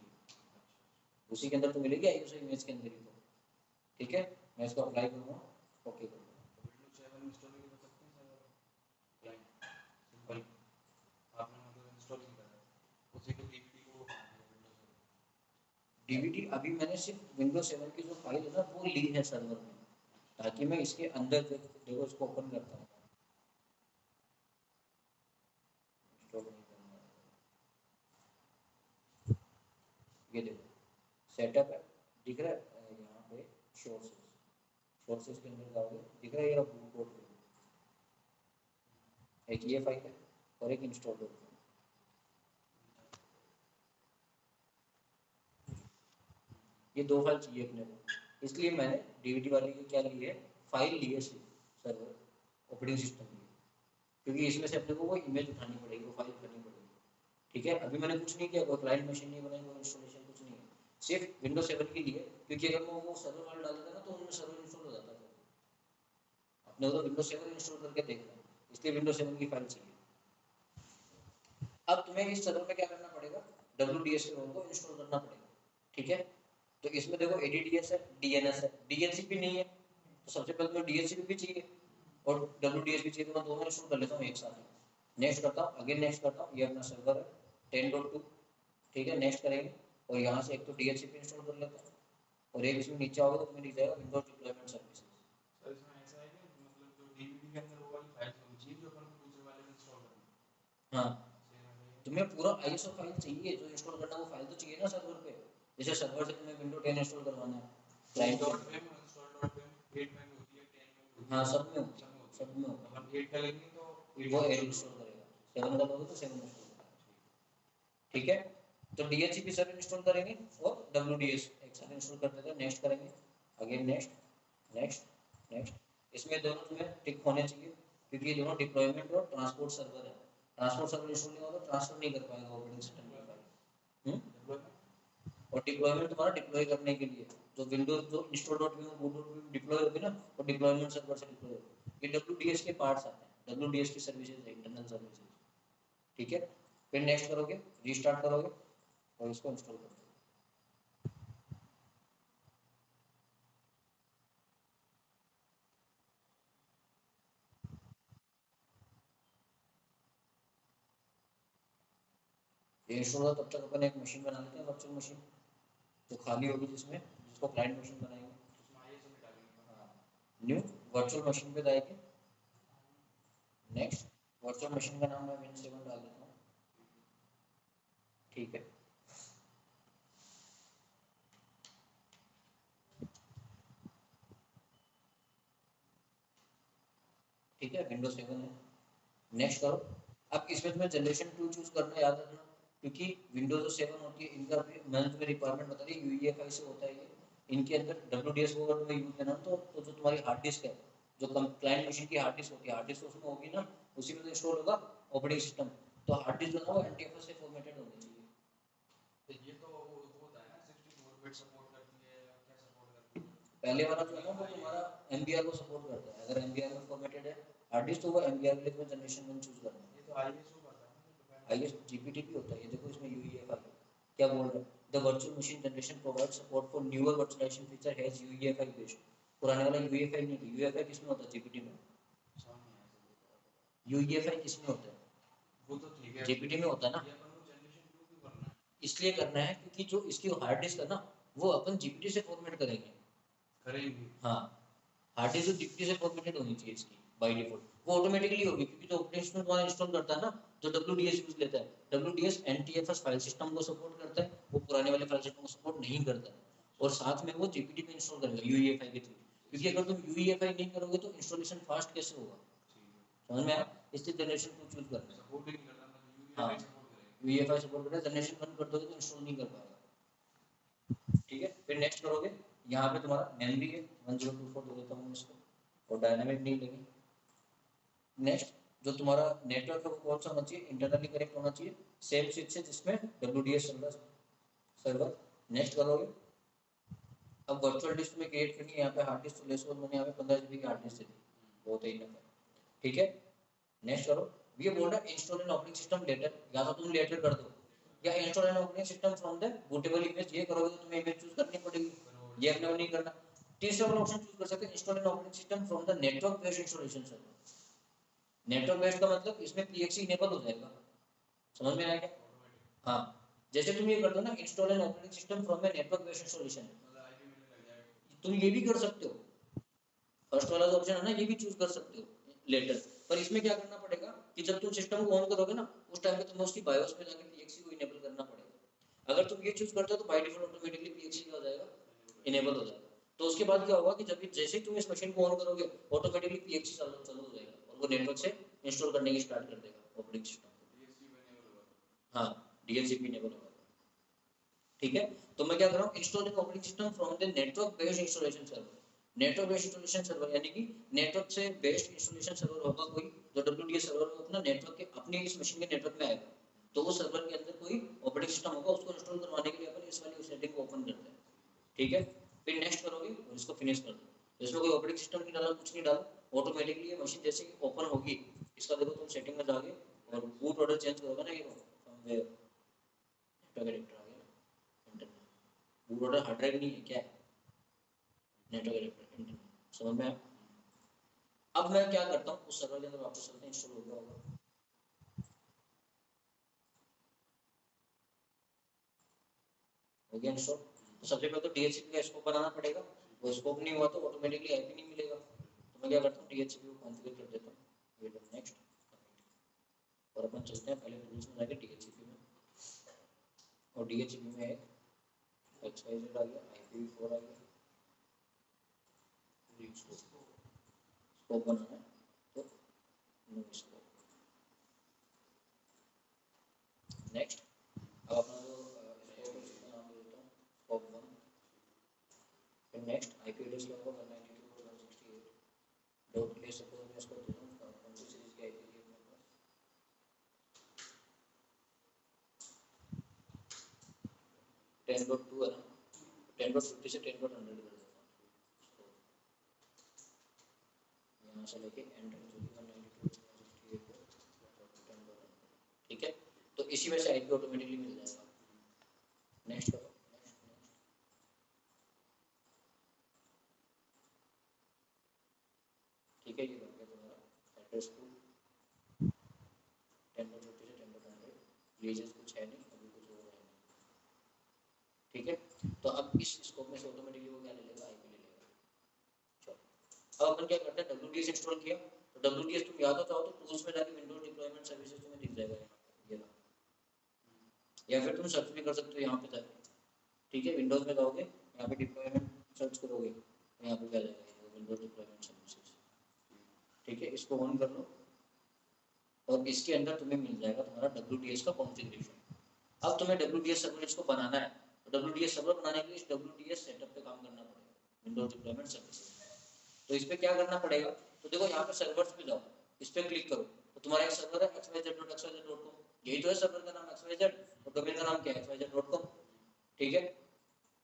उसी के अंदर तो मिलेगी आई उस इमेज के अंदर ही तो। ठीक है, मैं इसको अप्लाई करूँगा, ओके करूँगा। विंडोज 7 इंस्टॉल नहीं कर सकते हैं सर, क्लाइंट सिंपल आपने मतलब इंस्टॉल नहीं करा उसी को डीवीडी को विंडोज डीवीडी अभी मैंने सिर्फ विंडोज 7 की जो फाइल है ना वो ली है सर्वर में, ताकि मैं इसके अंदर देखो इसको ओपन करता हूँ, इंस्टॉल नहीं करना है। ये देखो सेटअप है, दिख रहा है यहाँ पे सोर्सेज के अंदर जाओगे, दिख रहा है ये बूट डॉट, एक ये फाइल है और एक इंस्टॉल डॉट, ये दो फाइल चाहिए अपने को। इसलिए मैंने डीवीडी वाली की क्या ली है, फाइल ली है सिर्फ सर्वर ऑपरेटिंग सिस्टम की, क्योंकि इसमें से अपने को वो इमेज उठानी पड़ेगी, वो फाइल उठानी पड़ेगी। ठीक है, अभी मैंने कुछ नहीं किया, कोई क्लाइंट मशीन नहीं बनाई, कोई इंस्टॉलेशन कुछ नहीं है, सिर्फ विंडोज 7 के लिए। क्योंकि अगर मैं वो सर्वर वाला डाल देता ना तो उनमें सर्वर इंस्टॉल हो जाता है, अपने को तो विंडोज 7 इंस्टॉल करके देखना है, इसलिए विंडोज 7 की फाइल चाहिए। अब तुम्हें इस सर्वर में क्या करना पड़ेगा, WDS के रोल को इंस्टॉल करना पड़ेगा। ठीक है, तो इसमें देखो ADDS है, DNS है, DNCP नहीं है, तो सबसे पहले तुम्हें DNCP भी चाहिए और WDS भी चाहिए, तो मैं दोनों इंस्टॉल कर लेता हूँ एक साथ। नेक्स्ट करता हूँ, अगेन नेक्स्ट करता हूँ, ये अपना सर्वर है 10.2। ठीक है, नेक्स्ट करेंगे और यहाँ से एक तो DHCP इंस्टॉल कर लेता हूँ और एक इसमें नीचे आओगे तो तुम्हें दिख जाएगा विंडोज डिप्लॉयमेंट सर्विसेज। सर इसमें ऐसा है कि मतलब जो डीवीडी के अंदर वो वाली फाइल होनी चाहिए जो अपन को दूसरे वाले में इंस्टॉल करनी है। हाँ, सेम है ये। तुम्हें पूरा ISO फाइल चाहिए, जो इंस्टॉल करना वो फाइल तो चाहिए ना सर्वर पे। जैसे सर्वर से तुम्हें विंडो 10 इंस्टॉल करवाना है, क्लाइंट डॉट में इंस्टॉल डॉट में 8 में भी होती है 10 में भी होती है। हाँ सब में होती सब में है, होती सब है। में होती अपन 8 का लेंगे तो है, वो 8 इंस्टॉल करेगा, 7 का लोगे तो 7 इंस्टॉल करेगा। ठीक है, तो DHCP सब इंस्टॉल करेंगे और WDS एक साथ इंस्टॉल कर देते हैं। नेक्स्ट करेंगे, अगेन नेक्स्ट नेक्स्ट नेक्स्ट। इसमें दोनों तुम्हें टिक होने चाहिए, क्योंकि ये दोनों डिप्लॉयमेंट और ट्रांसपोर्ट सर्वर है। ट्रांसपोर्ट सर्वर इंस्टॉल नहीं होगा तो ट्रांसफर नहीं कर पाएगा ऑपरेटिंग सिस्टम की फाइल। और डिप्लॉयमेंट तुम्हारा डिप्लॉय करने के लिए, जो विंडोज जो install dot view boot dot view deploy होगी ना, वो डिप्लॉयमेंट सर्वर से डिप्लॉय होगी। ये WDS के पार्ट्स आते हैं, WDS की सर्विसेज है, इंटरनल सर्विसेज। ठीक है, फिर नेक्स्ट करोगे, रीस्टार्ट करोगे और इसको इंस्टॉल कर दोगे। ये इंस्टॉल होगा तब तक अपन एक मशीन बना लेते हैं, वर्चुअल मशीन जो खाली होगी, जिसमें जिसको क्लाइंट मशीन बनाएंगे। उसमें आईएसओ में डालेंगे। हाँ, न्यू वर्चुअल मशीन पे जाएंगे, नेक्स्ट वर्चुअल मशीन का नाम मैं Win7 डाल देता हूँ। ठीक है, ठीक है, विंडोज 7 है। नेक्स्ट करो। अब इसमें तुम्हें जनरेशन 2 चूज करना याद रखना, क्योंकि विंडोज 7 होती है, इनका भी मैंने तुम्हें रिक्वायरमेंट बता दी, यूईएफआई से होता है ये। इनके अंदर डब्ल्यूडीएस को अगर तुम्हें यूज करना तो जो तुम्हारी हार्ड डिस्क है, जो क्लाइंट मशीन की हार्ड डिस्क होती है, हार्ड डिस्क उसमें होगी ना, उसी में तो इंस्टॉल होगा ऑपरेटिंग सिस्टम। तो हार्ड डिस्क जो है वो एनटीएफएस से फॉर्मेटेड होनी चाहिए। तो ये तो वो होता है ना 64 बिट सपोर्ट करती है या क्या सपोर्ट करती है? पहले वाला जो है ना वो तुम्हारा एमबीआर को सपोर्ट करता है, अगर एमबीआर में फॉर्मेटेड है हार्ड डिस्क तो वो एमबीआर के लिए तुम्हें जनरेशन 1 चूज करना है। ये तो आईएसओ करता है ना, आईएस जीपीटी भी होता है, ये देखो इसमें यूईएफआई क्या बोल रहा है, the virtual machine generation provide support for newer virtualization feature has UEFI based. पुराने वाला यूईएफआई नहीं, यूईएफआई किसमें होता है जीपीटी में, यूईएफआई किसमें होता है, वो तो ठीक है, जीपीटी में होता है ना। ये अपन को जनरेशन 2 क्यों करना है? इसलिए करना है क्योंकि जो इसकी हार्ड डिस्क है ना वो अपन जीपीटी से फॉर्मेट करेंगे। करेंगे। हाँ, हार्ड डिस्क जीपीटी से फॉर्मेटेड होनी चाहिए इसकी बाय डिफॉल्ट, वो ऑटोमेटिकली होगी, क्योंकि जो ऑपरेटिंग सिस्टम तुम्हारा इंस्टॉल करता है ना, जो डब्ल्यूडीएस यूज लेता है, डब्ल्यूडीएस एनटीएफएस फाइल सिस्टम को सपोर्ट करता है, वो पुराने वाले फाइल सिस्टम को सपोर्ट नहीं करता है। और साथ में वो जीपीटी में इंस्टॉल करेगा यूईएफआई के थ्रू, क्योंकि अगर तुम यूईएफआई नहीं करोगे तो इंस्टॉलेशन फास्ट कैसे होगा, समझ में आया। इसलिए जनरेशन 2 चूज करना है। सपोर्ट ही नहीं करता, मतलब हाँ, यूईएफआई सपोर्ट करेगा। यूईएफआई सपोर्ट करता है, जनरेशन 1 कर दोगे तो इंस्टॉल नहीं कर पाएगा। ठीक है, फिर नेक्स्ट करोगे, यहाँ पे तुम्हारा मेमोरी है 1024 दे देता हूँ इसको, और डायनामिक नहीं लेंगे। नेक्स्ट जो तुम्हारा नेटवर्क है वो कौन सा होना चाहिए, इंटरनली कनेक्ट होना चाहिए, सेम स्विच से जिसमें डब्ल्यूडीएस सर्वर। नेक्स्ट करोगे। अब वर्चुअल डिस्क में क्रिएट करनी है, यहाँ पे हार्ड डिस्क तो लेस, मैंने यहाँ पे 15 GB की हार्ड डिस्क दे दी, बहुत ही इनफ है। ठीक है, नेक्स्ट करो। ये बोल रहा है install an operating system later, या तो तुम लेटर कर दो, या install an operating system from the bootable image, ये करोगे तो तुम्हें इमेज चूज करनी पड़ेगी, ये अपने को नहीं करना। तीसरा वाला ऑप्शन चूज कर सकते हैं, install an operating system from the network based installation server. Network based का मतलब इसमें पीएक्सी इनेबल हो जाएगा, समझ में आया क्या। हाँ, जैसे तुम ये कर दो ना, install an operating system from a network based installation, मतलब आईपी मिलने लग जाएगा। तुम ये भी कर सकते हो, फर्स्ट वाला जो ऑप्शन है ना ये भी चूज कर सकते हो लेटर। पर इसमें क्या करना पड़ेगा कि जब तुम सिस्टम को ऑन करोगे ना उस टाइम पे तुम्हें उसकी बायोस में जाके पीएक्सी को इनेबल करना पड़ेगा। अगर तुम ये चूज करते हो तो बाय डिफॉल्ट ऑटोमेटिकली पीएक्सी क्या हो जाएगा, इनेबल हो जाएगा। तो उसके बाद क्या होगा कि जब जैसे ही तुम इस मशीन को ऑन करोगे ऑटोमेटिकली पीएक्सी चालू हो जाएगा, और वो नेटवर्क से इंस्टॉल करने की स्टार्ट कर देगा ऑपरेटिंग सिस्टम को। डीएसपी इनेबल होगा। हाँ, डीएचसीपी इनेबल होगा। ठीक है, तो मैं क्या कर रहा हूँ, installing operating system from the network based installation server. Network based installation server यानी कि नेटवर्क से बेस्ड इंस्टॉलेशन सर्वर होगा कोई, जो डब्ल्यूडीएस सर्वर में अपना नेटवर्क के अपने इस मशीन के नेटवर्क में आएगा, तो वो सर्वर के अंदर कोई ऑपरेटिंग सिस्टम होगा, उसको इंस्टॉल करवाने के लिए अपन इस वाली सेटिंग को ओपन करते हैं। ठीक है, फिर नेक्स्ट करोगे और इसको फिनिश कर दो। तो इसमें कोई ऑपरेटिंग सिस्टम नहीं डाला, कुछ नहीं डाला, ऑटोमेटिकली ये मशीन जैसे ही ओपन होगी, इसका देखो तुम सेटिंग में जाओगे और बूट ऑर्डर चेंज करोगे ना, ये फ्रॉमवेयर नेटवर्क एडिटर आ गया, internal boot order hard drive नहीं है, क्या है, नेटवर्क एडिटर इंटरनल, समझ में आया? अब मैं क्या करता हूँ, उस सर्वर के अंदर वापस चलते हैं, इंस्टॉल हो गया होगा, हो गया इंस्टॉल। तो सबसे पहले तो डीएचसीपी का स्कोप बनाना पड़ेगा, वो स्कोप नहीं हुआ तो ऑटोमेटिकली आईपी नहीं मिलेगा। तो मैं क्या करता हूँ, डीएचसीपी को कॉन्फ़िगर कर देता हूँ, नेक्स्ट, और अपन चलते हैं पहले टूल्स में जाके डीएचसीपी में, और डीएचसीपी में एक XYZ आ गया, IPv4 आ गया, स्कोप बनाना है तो नो स्कोप। नेक्स्ट, अब अपना जो स्कोप है उसका नाम दे देता हूँ स्कोप 1। फिर नेक्स्ट आईपी एड्रेस लूँगा 192.168 डॉट ले सपोज मैं इसको दे दूँ कौन सी सीरीज की आईपी है अपने पास, 10.2 है ना, 10.50 से 10.100 कर देता हूँ, यहाँ से लेके एंड तक जो भी 192.168 ठीक है। तो इसी में से आईपी ऑटोमेटिकली मिल जाएगा। नेक्स्ट करो, नेक्स्ट नेक्स्ट, ठीक है, ये बन गया तुम्हारा एड्रेस टू 10.50 से 10.100, लीजेस कुछ है नहीं, अभी कुछ हो रहा है नहीं। ठीक है, तो अब इस स्कोप में से ऑटोमेटिकली वो क्या ले लेगा, आईपी ले लेगा। चलो, अब अपन क्या करते हैं, डब्ल्यूडीएस इंस्टॉल किया, तो डब्ल्यूडीएस तुम याद हो चाहो तो टूल्स में जाके विंडोज डिप्लॉयमेंट सर्विसेज तुम्हें दिख जाएगा यहाँ पे, ये रहा, या फिर तुम सर्च भी कर सकते हो यहाँ पे जाके। ठीक है, विंडोज में जाओगे, यहाँ पे डिप्लॉयमेंट सर्च करोगे तो यहाँ पे क्या जाएगा, विंडोज डिप्लॉयमेंट सर्विसेज। ठीक ठीक है, इसको ऑन कर लो और इसके अंदर तुम्हें मिल जाएगा तुम्हारा WDS का कॉन्फ़िगरेशन। अब तुम्हें WDS सर्वर इसको बनाना है, तो WDS सर्वर बनाने के लिए इस WDS सेटअप पे काम करना पड़ेगा, विंडोज डिप्लॉयमेंट सर्विसेज। तो इस पे क्या करना पड़ेगा, तो देखो यहाँ पे सर्वर्स पे जाओ, इस पे क्लिक करो, तो तुम्हारा एक सर्वर है xyz.xyz.com, यही तो है सर्वर का नाम xyz, और डोमेन का नाम क्या है xyz.com। ठीक है,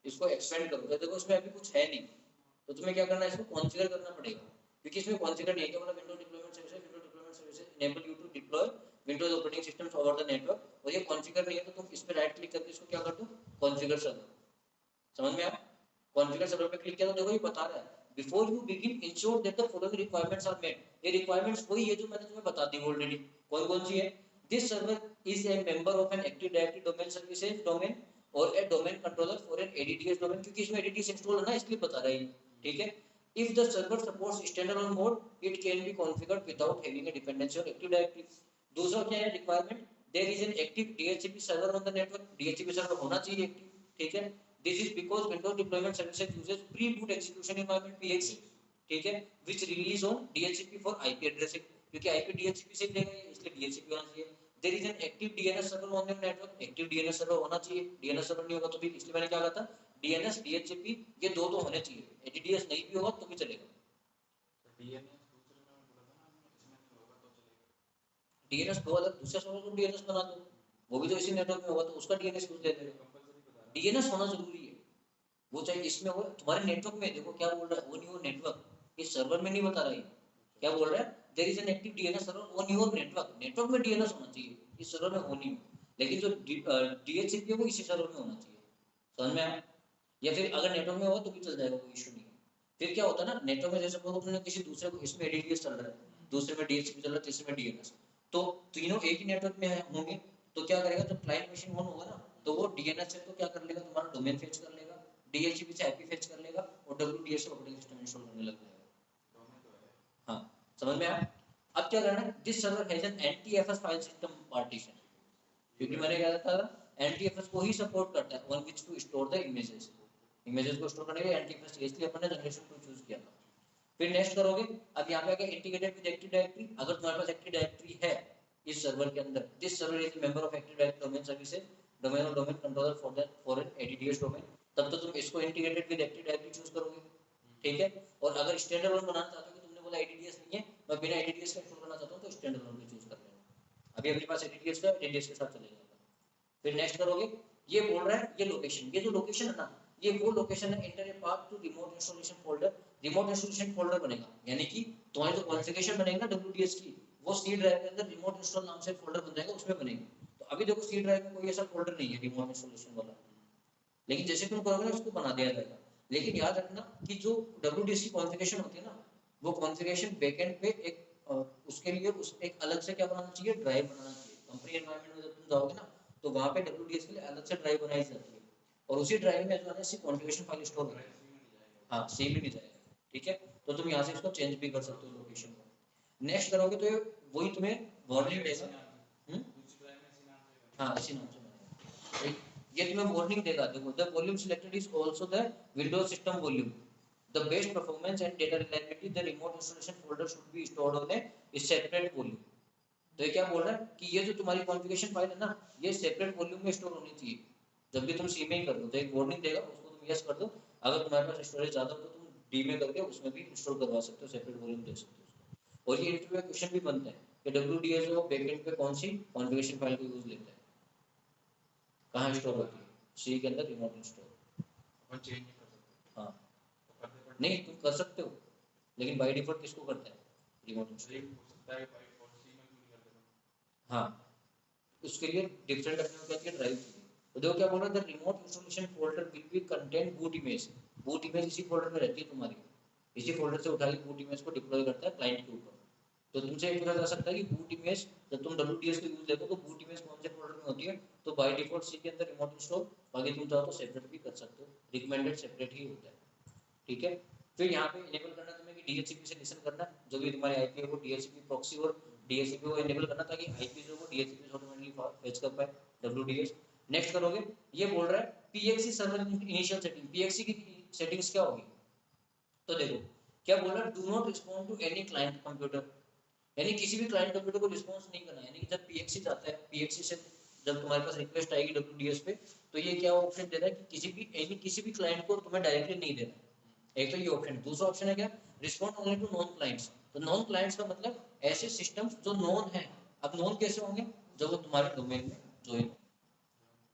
इसको एक्सपेंड करो, तो देखो इसमें अभी कुछ है नहीं, तो तुम्हें क्या करना है, इसको कॉन्फ़िगर करना पड़ेगा, क्योंकि इसमें कॉन्फ़िगर नहीं है, क्या मतलब Windows deployment services enable you to deploy Windows operating systems over the network, और ये कॉन्फ़िगर नहीं है, तो तुम इस पे राइट क्लिक करके इसको क्या कर दो, कॉन्फ़िगर सर्वर। समझ में आया, कॉन्फ़िगर सर्वर पे क्लिक किया तो देखो ये बता रहा है before you begin ensure that the following requirements are met. ये रिक्वायरमेंट्स वही है जो मैंने तुम्हें बता दी ऑलरेडी। कौन कौन सी है, this server is a member of an active directory domain services domain और a domain controller for an ADDS domain, क्योंकि इसमें एडीडीएस इंस्टॉल है ना, इसलिए बता रहा है। ठीक है, if the server supports standalone mode it can be configured without having a dependency on active directory। दूसरा क्या है requirement, there is an active DHCP server on the network, DHCP server होना चाहिए एक्टिव। ठीक है, this is because Windows deployment services uses pre-boot execution environment PXE, ठीक है, which release on DHCP for IP addressing, क्योंकि IP DHCP से लेगा इसलिए DHCP होना चाहिए। there is an active DNS server on the network, active DNS server होना चाहिए, DNS सर्वर नहीं होगा तो भी, इसलिए मैंने क्या कहा था DNS DHCP ये दो तो होने चाहिए, ADDS नहीं भी होगा तो भी चलेगा। DNS दो अलग दूसरे सर्वर को DNS बना दो, वो भी तो इसी नेटवर्क में होगा तो उसका DNS यूज ले लेगा। DNS होना जरूरी है, वो चाहे इसमें हो तुम्हारे नेटवर्क में। देखो क्या बोल रहा है, ऑन योर नेटवर्क, इस सर्वर में नहीं बता रहा है, क्या बोल रहा है, there is an active DNS server on your network, network में DNS होना चाहिए, इस सर्वर में हो नहीं हो, लेकिन जो DHCP है वो इसी सर्वर में होना चाहिए। समझ में आया, या फिर अगर नेटवर्क में होगा तो भी चल जाएगा, कोई इशू नहीं है। फिर क्या होता है ना, नेटवर्क में जैसे तुमने किसी दूसरे को, इसमें ADDS चल रहा है, दूसरे में DHCP चल रहा है, तीसरे में DNS, तो तीनों एक ही नेटवर्क में होंगे, तो क्या करेगा, जब क्लाइंट मशीन ऑन होगा ना तो वो DNS से तो क्या कर लेगा, तुम्हारा डोमेन फेच कर लेगा, DHCP से IP फेच कर लेगा और WDS से ऑपरेटिंग सिस्टम इंस्टॉल करने लग जाएगा। हाँ समझ में आया। अब क्या करना है, this server has an NTFS file system partition, क्योंकि मैंने क्या था NTFS को ही सपोर्ट करता है, on which to store the images, images को स्टोर करने के लिए NTFS चाहिए, इसलिए अपन ने जनरेशन को चूज किया था। फिर नेक्स्ट करोगे, अब यहाँ पे आके इंटीग्रेटेड विद एक्टिव डायरेक्टरी, अगर तुम्हारे पास एक्टिव डायरेक्टरी है इस सर्वर के अंदर, this server is member of active directory domain services domain और domain controller for an ADDS domain, तब तो तुम इसको integrated with active directory choose करोगे। ठीक है, और अगर स्टैंडअलोन बनाना चाहते हो कि तुमने बोला ADDS नहीं है, मैं बिना ADDS का इंस्टॉल करना चाहता हूं, तो स्टैंडअलोन भी चूज कर लेना, अभी अपने पास ADDS का ADDS के साथ चलेगा। फिर नेक्स्ट करोगे, ये बोल रहा है ये लोकेशन, ये जो लोकेशन है ना, ये वो लोकेशन है enter a path to remote installation folder, remote installation folder बनेगा, यानी कि तुम्हारी जो कॉन्फ़िगरेशन बनेगी ना WDS की, वो C ड्राइव के अंदर रिमोट इंस्टॉल नाम से फोल्डर बन जाएगा, उसमें बनेगी। तो अभी देखो C ड्राइव में कोई ऐसा फोल्डर नहीं है रिमोट इंस्टॉलेशन वाला, लेकिन जैसे तुम करोगे ना उसको बना दिया जाएगा। लेकिन याद रखना कि जो WDS की कॉन्फ़िगरेशन होती है ना, वो कॉन्फ़िगरेशन बैकएंड पे एक उसके लिए उस एक अलग से क्या बनाना चाहिए, ड्राइव बनाना चाहिए। कंपनी एनवायरनमेंट में जब तुम जाओगे ना तो वहां पे WDS के लिए अलग से ड्राइव बनाई जाती है, और उसी ड्राइव में जो है सिर्फ कॉन्फ़िगरेशन फाइल स्टोर होगी। हाँ सेम ही नहीं जाएगा। ठीक है, तो तुम यहाँ से इसको चेंज भी कर सकते हो लोकेशन को। नेक्स्ट करोगे तो वही तुम्हें वार्निंग देगा। हाँ इसी नाम से बनेगा, ये तुम्हें वार्निंग देगा, देखो the volume selected is also the Windows system volume, the best performance and data reliability, the remote installation folder should be stored on A separate volume. तो ये क्या बोल रहा है कि ये जो तुम्हारी कॉन्फ़िगरेशन फाइल है ना, ये सेपरेट वॉल्यूम में स्टोर होनी चाहिए। जब भी तुम सी में ही कर दो तो एक वार्निंग देगा, उसको तुम यस कर दो, अगर तुम्हारे पास स्टोरेज ज्यादा हो तो तुम डी में करके उसमें भी इंस्टॉल करवा सकते हो, सेपरेट वॉल्यूम दे सकते हो। और ये इंटरव्यू में क्वेश्चन भी बनता है कि WDS जो बैकएंड पे कौन सी कॉन्फ़िगरेशन फाइल को यूज लेता है, कहाँ स्टोर होती है, सी के अंदर रिमोट इंस्टॉल। अपन चेंज नहीं कर सकते। हाँ नहीं तुम कर सकते हो, लेकिन बाय डिफॉल्ट किसको करता है, रिमोट इंस्टॉल। हो सकता है बाय डिफॉल्ट सी में क्यों नहीं करते। हाँ उसके लिए डिफरेंट अपने को क्या चाहिए, ड्राइव चाहिए। तो देखो क्या बोल रहा है, the remote installation folder will be contain boot image, boot image इसी फोल्डर में रहती है तुम्हारी, इसी फोल्डर से उठा के बूट इमेज को डिप्लॉय करता है क्लाइंट के ऊपर। तो तुमसे पूछा जा सकता है कि बूट इमेज जब तुम WDS को यूज देखो तो बूट इमेज कौन से फोल्डर में होती है, तो बाय डिफॉल्ट सी के अंदर रिमोट इंस्टॉल, बाकी तुम चाहो तो सेपरेट भी कर सकते हो, रिकमेंडेड सेपरेट ही होता है। ठीक है, फिर यहाँ पे इनेबल करना तुम्हें कि DHCP से लिसन करना, जो भी तुम्हारे IP है वो DHCP प्रॉक्सी और DHCP को इनेबल करना ताकि IP जो वो DHCP से ऑटोमेटिकली फेच कर पाए WDS। नेक्स्ट करोगे, ये बोल रहा है PXE server initial setting, PXE की सेटिंग्स क्या होगी, तो देखो क्या बोल रहा है, do not respond to any client computer, यानी किसी भी क्लाइंट कंप्यूटर को रिस्पॉन्स नहीं करना, यानी कि जब पीएक्सी जाता है, पीएक्सी से जब तुम्हारे पास रिक्वेस्ट आएगी डब्ल्यूडीएस पे, तो ये क्या ऑप्शन दे रहा है कि किसी भी क्लाइंट को तुम्हें डायरेक्टली नहीं देना। एक तो ये ऑप्शन है। दूसरा ऑप्शन है क्या, respond only to known clients. तो नॉन क्लाइंट्स का मतलब ऐसे सिस्टम्स जो नॉन है। अब नॉन कैसे होंगे, जब वो तुम्हारे डोमेन में ज्वाइन।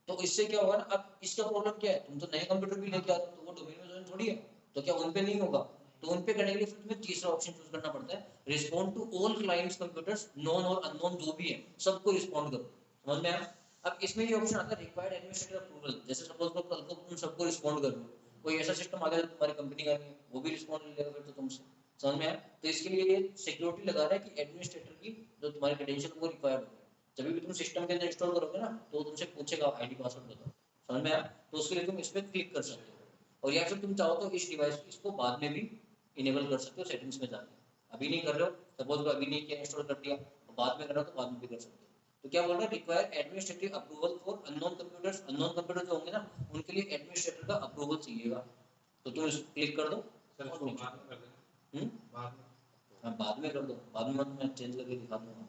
तो इससे क्या होगा ना, अब इसका प्रॉब्लम क्या है, तुम तो नए कंप्यूटर भी लेके आते हो, तो वो डोमेन में ज्वाइन थोड़ी है, तो क्या उन पे नहीं होगा। तो उन पे करने के लिए फिर तुम्हें तीसरा ऑप्शन चूज करना पड़ता है, respond to all clients computers, known और अननोन जो भी है सबको रिस्पॉन्ड करो। समझ में आया। अब इसमें ये ऑप्शन आता है रिक्वायर्ड एडमिनिस्ट्रेटर अप्रूवल। जैसे सपोज करो कल को तुम सबको रिस्पॉन्ड कर लो, कोई ऐसा सिस्टम आ गया जो तुम्हारी कंपनी का नहीं है, वो भी रिस्पॉन्ड ले लेगा फिर तो तुमसे। समझ में आया। तो इसके लिए ये सिक्योरिटी लगा रहा है कि एडमिनिस्ट्रेटर की जो तुम्हारी क्रेडेंशियल वो रिक्वायर्ड होगी। जब भी तुम सिस्टम के अंदर इंस्टॉल करोगे ना, तो तुमसे पूछेगा आईडी पासवर्ड बताओ। समझ में आया। तो उसके लिए तुम इस पर क्लिक कर सकते हो, और या फिर तुम चाहो तो इस डिवाइस इसको बाद में भी इनेबल कर सकते हो सेटिंग्स में जाके। अभी नहीं कर रहे हो, सपोज अभी नहीं किया, इंस्टॉल कर दिया, तो बाद में करना तो बाद में भी कर सकते हो। तो क्या बोल रहा है, require administrative approval for unknown computers. Unknown computer जो होंगे ना, उनके लिए एडमिनिस्ट्रेटर का अप्रूवल चाहिएगा। तो तुम इस क्लिक कर दो। सर इसको बाद में कर देना, बाद में। हाँ बाद में कर दो, बाद में मैं चेंज करके दिखा दूंगा।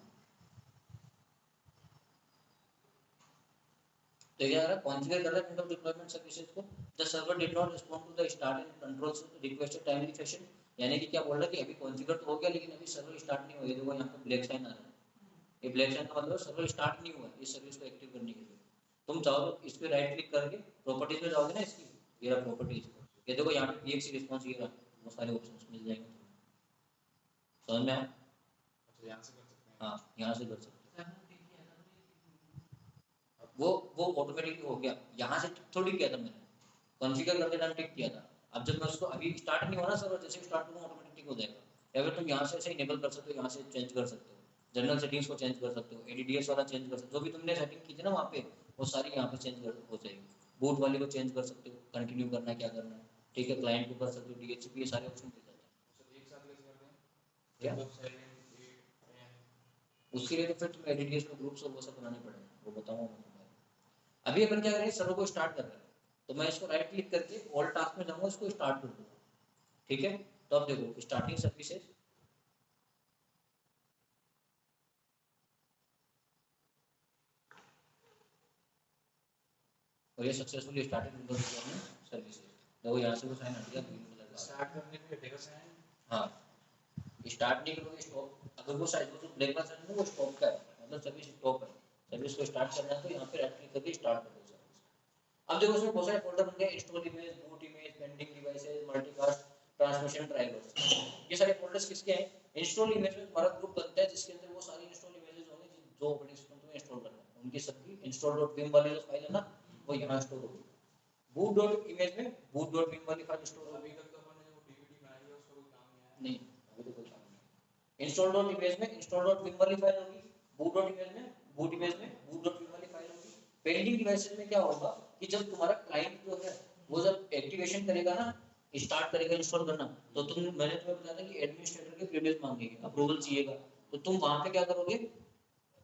तो क्या है, कॉन्फ़िगर कर रहा है विंडोज डिप्लॉयमेंट सर्विसेज को। The server did not respond to the start and controls requested timely fashion. यानी कि क्या बोल रहा है कि अभी कॉन्फ़िगर तो हो गया, लेकिन अभी सर्वर स्टार्ट नहीं हुआ। ये देखो यहाँ पे ब्लैक साइन आ रहा है, ये ब्लैक साइन का मतलब सर्वर स्टार्ट नहीं हुआ इस सर्विस को एक्टिव करने के लिए। तुम चाहो तो इस पे राइट क्लिक करके प्रॉपर्टीज में जाओगे ना इसकी, ये रहा प्रॉपर्टीज। ये देखो यहाँ पे पीएक्सी रिस्पांस, ये रहा, वो सारे ऑप्शंस मिल जाएंगे तुम्हें। समझ में आया। अच्छा यहाँ से कर सकते हैं। हाँ यहाँ से कर सकते हो। वो ऑटोमेटिकली हो गया, यहाँ से थोड़ी किया था मैंने, कॉन्फ़िगर करके टाइम टिक किया था। अब जब मैं उसको अभी स्टार्ट नहीं हो रहा सर्वर, जैसे स्टार्ट करूँगा ऑटोमेटिक हो जाएगा। या फिर तुम यहाँ से ऐसे इनेबल कर सकते हो, यहाँ से चेंज कर सकते हो, जनरल सेटिंग्स को चेंज कर सकते हो, एडीडीएस वाला चेंज कर सकते हो, जो भी तुमने सेटिंग की थी ना वहाँ पे, वो सारी यहाँ पे चेंज हो जाएगी। बूट वाले को चेंज कर सकते हो, कंटिन्यू करना है क्या करना है, ठीक है, क्लाइंट को कर सकते हो, डीएचसीपी, ये सारे ऑप्शन मिल जाते हैं। सर एक साथ कैसे करते हैं? क्या वेब साइलेंट उसके लिए तो फिर तुम्हें एडीडीएस में ग्रुप्स और वो सब बनाने पड़ेंगे, वो बताऊँगा मैं तुम्हें। अभी अपन क्या करेंगे, सर्वर को स्टार्ट कर रहे हैं, तो मैं इसको राइट क्लिक करके ऑल टास्क में जाऊँगा, इसको स्टार्ट कर दूँगा। ठीक है, तो अब देखो स्टार्टिंग सर्विसेज, और ये successfully started Windows deployment services. देखो यहाँ से वो साइन हट गया, ग्रीन कलर का। स्टार्ट करने पे हटेगा साइन। हाँ स्टार्ट नहीं करोगे स्टॉप, अगर वो साइड जो ब्लैक वाला साइन है वो स्टॉप का है, मतलब सर्विस स्टॉप है। सर्विस को स्टार्ट करना है तो यहाँ पे राइट क्लिक करके स्टार्ट कर दो सर्विस। अब देखो उसमें बहुत सारे फोल्डर बन गए, install image, boot image, pending devices, multicast, transmission, drivers. ये सारे फोल्डर्स किसके हैं, इंस्टॉल इमेज में तुम्हारा ग्रुप बनता है जिसके अंदर वो सारी इंस्टॉल इमेजेस होंगे जो ऑपरेटिंग सिस्टम तुम्हें इंस्टॉल करना है, उनकी सबकी install.vim वाली जो फाइल है ना, वो यहाँ स्टोर होगी। बूट डॉट इमेज में बूट डॉट विम वाली फाइल स्टोर होगी। अभी तक तो अपन ने जो डीवीडी बनाई है उसका कोई काम नहीं आया। नहीं अभी तो कोई काम नहीं। इंस्टॉल डॉट इमेज में इंस्टॉल डॉट विम वाली फाइल होगी, बूट डॉट इमेज में बूट इमेज में बूट डॉट विम वाली फाइल होगी। पेंडिंग डिवाइसेस में क्या होगा कि जब तुम्हारा क्लाइंट जो है वो जब एक्टिवेशन करेगा ना, स्टार्ट करेगा इंस्टॉल करना, तो मैंने तुम्हें बताया था कि एडमिनिस्ट्रेटर के प्रिविलेज मांगेंगे, अप्रूवल चाहिएगा। तो तुम वहां पे क्या करोगे,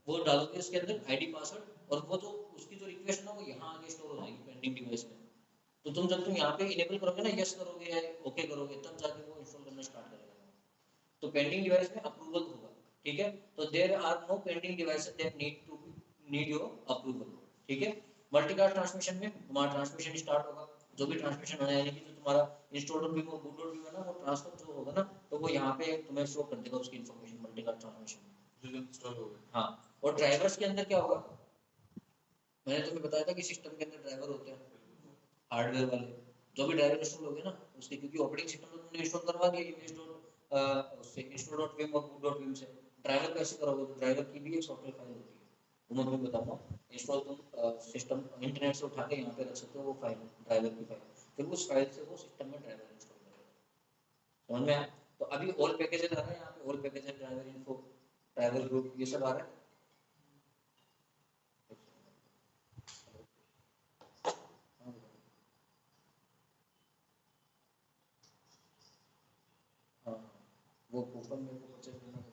वो डालोगे उसके अंदर आईडी पासवर्ड, और वो जो उसकी जो रिक्वेस्ट है ना वो यहाँ आगे स्टोर हो जाएगी पेंडिंग डिवाइस में। तो जब तुम यहाँ पे इनेबल करोगे ना, यस करोगे या ओके करोगे, तब जाके वो इंस्टॉल करना स्टार्ट करेगा। तो पेंडिंग डिवाइस में अप्रूवल होगा। ठीक है, तो there are no pending devices that need your approval. ठीक है, मल्टीकास्ट ट्रांसमिशन में तुम्हारा ट्रांसमिशन स्टार्ट होगा, जो भी ट्रांसमिशन होना है, यानी कि जो तुम्हारा इंस्टॉल डॉट विम और बूट डॉट विम है ना, वो ट्रांसफर जो होगा ना, तो वो यहाँ पे तुम्हें शो कर देगा उसकी इन्फॉर्मेशन मल्टीकास्ट ट्रांसमिशन में। जो इंस्टॉल हो गए। हाँ, और ड्राइवर्स के अंदर क्या होगा, मैंने तुम्हें बताया था कि सिस्टम के अंदर ड्राइवर होते हैं हार्डवेयर वाले, जो भी ड्राइवर इंस्टॉल हो गए ना उसके, क्योंकि ऑपरेटिंग सिस्टम तो तुमने इंस्टॉल करवा दिया इमेज डॉट उससे install.vim और boot.vim से। ड्राइवर कैसे करोगे, तो ड्राइवर की भी एक सॉफ्टवेयर फाइल होती है, वो मैं तुम्हें बताता हूँ। इंस्टॉल तुम सिस्टम इंटरनेट से उठा के यहाँ पे रख सकते हो, वो फाइल ड्राइवर की फाइल, फिर उस फाइल से वो सिस्टम में ड्राइवर इंस्टॉल करेगा। समझ में आया। तो अभी ऑल पैकेजेस आ रहे हैं यहाँ पे, all packages, driver info, driver group, ये सब आ रहा है। हाँ, हाँ, वो कूपन मेरे को परचेज करना पड़ेगा।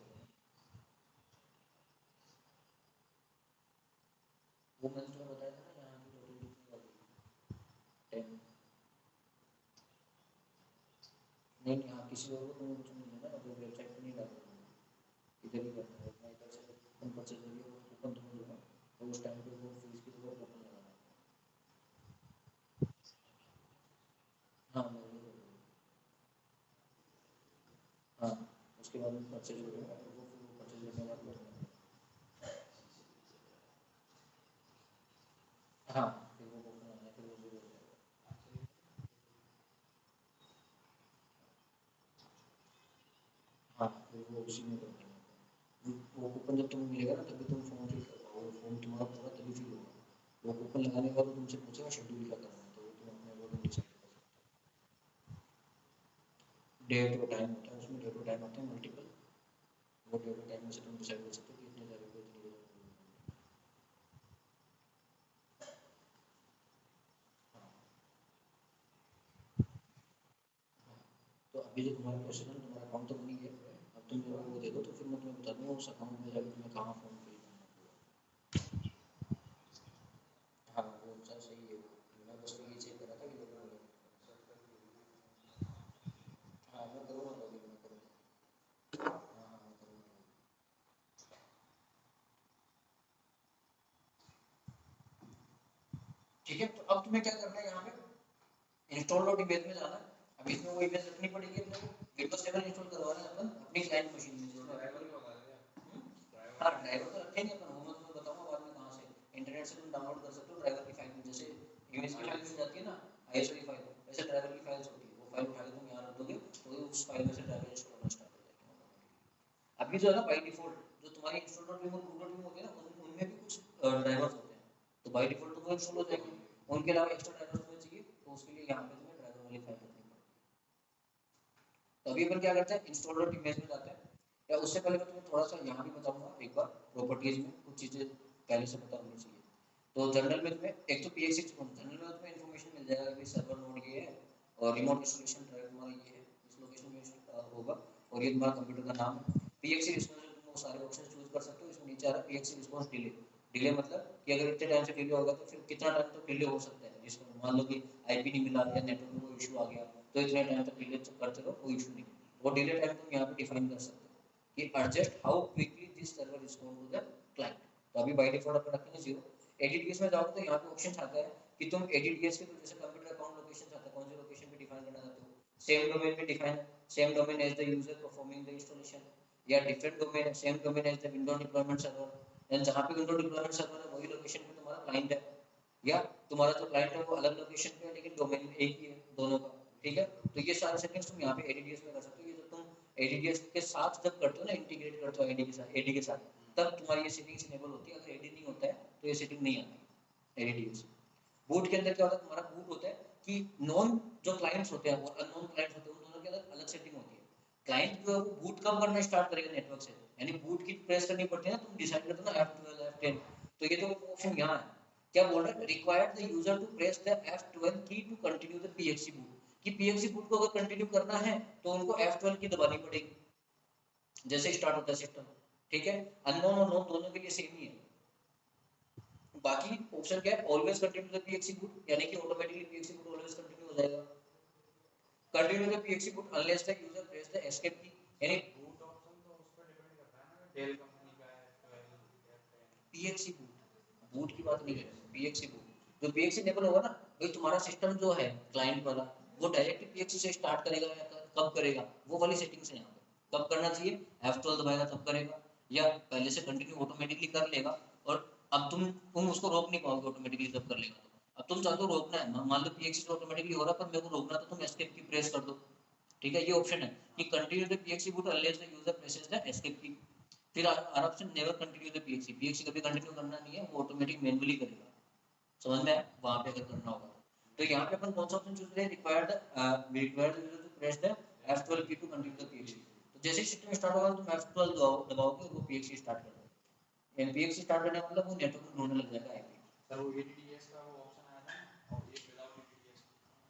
वो मैंने तुम्हें बताया था ना, यहाँ की टोटल कितनी वाली 10। नहीं नहीं, हाँ किसी और को तुम्हें कुछ नहीं है ना, वो वेबसाइट पे नहीं डाल रहा। इधर ही करना है, मैं इधर से अपन परचेज करिए वो कूपन तुम्हें दूंगा, तो उस टाइम पे वो फीस की तो कूपन लगाना है। हाँ मैं वो करूँगा। हाँ उसके बाद में परचेज करूँगा, तो वो फिर वो परचेज करने के बाद करूँगा। हाँ फिर वो कूपन लगाना है, फिर वो जीरो हो जाएगा। हाँ फिर वो उसी में कर देना। वो कूपन जब तुम्हें मिलेगा ना तभी तुम फॉर्म फिल कर पाओगे, फॉर्म तुम्हारा पूरा तभी फिल होगा। वो कूपन लगाने के बाद वो तुमसे पूछेगा शेड्यूल क्या करना है, तो वो तुम अपने अकॉर्डिंग डिसाइड कर सकते हो। डेट और टाइम होता है उसमें, डेट और टाइम आते हैं मल्टीपल, वो डेट और टाइम में से तुम डिसाइड कर सकते हो कि इतने तारीख को इतनी बजे करना है। हाँ तो अभी जो तुम्हारा क्वेश्चन है, तुम्हारा अकाउंट तो बनी है, अब तुम मेरे को वो दे दो तो फिर मैं तुम्हें बता दूंगा उस अकाउंट में जाकर तुम्हें कहाँ फॉर्म फिल करना है। हाँ वो सर सही है वो, मैं बस ये चेक कर रहा था कि लोगों ने। हाँ मैं करूँगा लॉगिन, मैं करूँगा। हाँ हाँ मैं करूँगा। ठीक है तो अब तुम्हें क्या करना है, यहाँ पे इंस्टॉल डॉट इमेज में जाना है। अब इसमें वो इमेज रखनी पड़ेगी अपने को, विंडोज 7 इंस्टॉल करवा रहे हैं अपन अपनी क्लाइंट मशीन में जो ड्राइवर भी बता देगा। हाँ ड्राइवर तो रखेंगे अपन, वो मैं तुम्हें बताऊंगा बाद में कहाँ से इंटरनेट से तुम डाउनलोड कर सकते हो ड्राइवर की फाइल में, जैसे इमेज की फाइल मिल जाती है ना आईएसओ की फाइल, वैसे ड्राइवर की फाइल्स होती है, वो फाइल उठा के तुम यहाँ रख दोगे तो उस फाइल में से ड्राइवर इंस्टॉल होना स्टार्ट हो जाएगा। अभी जो है ना बाई डिफॉल्ट जो तुम्हारी इंस्टॉल डॉट विम और ग्रुप डॉट विम होती है ना उनमें भी कुछ ड्राइवर्स होते हैं, तो बाई डिफॉल्ट तो वो इंस्टॉल हो जाएंगे, उनके अलावा एक्स्ट्रा ड्राइवर्स तुम्हें चाहिए तो उसके लिए यहाँ पे तुम्हें ड्राइवर वाली फाइल रखनी पड़ेगी। तो अभी अपन क्या करते हैं इंस्टॉल डॉट इमेज में जाते हैं, या उससे पहले मैं तुम्हें थोड़ा सा यहाँ भी बताऊंगा एक बार, प्रॉपर्टीज में कुछ चीज़ें पहले से पता होनी चाहिए। तो जनरल में तुम्हें एक तो px जनरल में तुम्हें इन्फॉर्मेशन मिल जाएगा कि सर्वर नोड ये है और रिमोट इंस्टॉलेशन ड्राइव तुम्हारा ये है, इस लोकेशन में होगा और ये तुम्हारा कंप्यूटर का नाम है। px रिस्पांस तुम वो सारे ऑप्शन चूज कर सकते हो, इसमें नीचे आ रहा है px रिस्पांस डिले, डिले मतलब कि अगर इतने टाइम से डिले होगा तो फिर कितना टाइम तक डिले हो सकता है, जिसमें मान लो कि आईपी नहीं मिला या नेटवर्क में कोई इशू आ गया तो इतने टाइम तक डिले करते रहो, कोई इशू नहीं। वो डिले टाइम तुम यहाँ पे डिफाइन कर सकते हो कि adjust how quickly this server respond to the client. तो अभी बाय डिफॉल्ट अपन रखेंगे 0। एडीडीएस में जाओगे तो यहाँ पे ऑप्शन आता है कि तुम एडीडीएस के तो जैसे कंप्यूटर अकाउंट लोकेशन आता है, कौन से लोकेशन पे डिफाइन करना चाहते हो, सेम डोमेन पे define, same domain as the user performing the installation, या different domain same domain as the window deployment server, then जहाँ पे विंडो डिप्लॉयमेंट सर्वर है वही लोकेशन पे तुम्हारा क्लाइंट है, या तुम्हारा जो क्लाइंट है वो अलग लोकेशन पे है लेकिन डोमेन एक ही है दोनों का। ठीक है तो ये सारे सेटिंग्स तुम यहाँ पे एडीडीएस में कर सकते हो, ये जब तुम एडीडीएस के साथ जब करते हो ना इंटीग्रेट करते हो एडी के साथ तब तुम्हारी ये सेटिंग्स इनेबल होती है, अगर एडी नहीं होता है तो ये सेटिंग नहीं आती एडीडीएस। बूट के अंदर क्या होता है, तुम्हारा बूट होता है कि नॉन जो क्लाइंट्स होते हैं और अननोन क्लाइंट्स होते हैं उन दोनों की अलग अलग सेटिंग होती है। क्लाइंट जो है वो बूट कब करना स्टार्ट करेगा नेटवर्क से, यानी बूट की प्रेस करनी पड़ती है ना, तुम डिसाइड करते हो ना F12 F10, तो ये जो ऑप्शन यहाँ है क्या बोल रहा है, required the user to press the F12 key to continue the PXE boot, कि पीएक्सी बूट को अगर कंटिन्यू करना है तो उनको F12 की दबानी पड़ेगी जैसे स्टार्ट होता है सिस्टम। ठीक है अननोन और नोन दोनों के लिए सेम ही है। बाकी ऑप्शन क्या है, always continue the PXE boot, यानी कि automatically PXE boot always continue हो जाएगा। Continue the PXE boot unless the user press the escape key, यानी बूट ऑप्शन तो उस पर डिपेंड करता है ना, डेल कंपनी का है 12 F10। पीएक्सी बूट बूट की बात नहीं कर रहे, पीएक्सी बूट जो पीएक्सी इनेबल होगा ना भाई तुम्हारा सिस्टम जो है क्लाइंट वाला वो डायरेक्ट पीएक्सी से स्टार्ट करेगा या कब करेगा, वो वाली सेटिंग्स है यहाँ पे। कब करना चाहिए, F12 दबाएगा तब करेगा, या पहले से कंटिन्यू ऑटोमेटिकली कर लेगा और अब तुम उसको रोक नहीं पाओगे ऑटोमेटिकली जब कर लेगा तो। अब तुम चाहते हो रोकना है, मान लो पीएक्सी से ऑटोमेटिकली हो रहा है पर मेरे को रोकना तो तुम एस्केप की प्रेस कर दो। ठीक है ये ऑप्शन है कि continue the PXE boot unless the user presses the escape key. फिर option never continue the PXE, PXE कभी कंटिन्यू करना नहीं है, वो ऑटोमेटिक मैनुअली करेगा। समझ में आया वहां पे अगर करना होगा तो यहाँ पे अपन कौन सा ऑप्शन चूज करें, required user to press the F12 key to continue the पीएक्सी। तो जैसे सिस्टम स्टार्ट होगा तो तुम F12 दबाओगे वो पीएक्सी स्टार्ट कर देगा, एंड पीएक्सी स्टार्ट करने का मतलब वो नेटवर्क में ढूंढने लग जाएगा आईपी। सर वो एडीडीएस का वो ऑप्शन आया था ना और एक विदाउट एडीडीएस,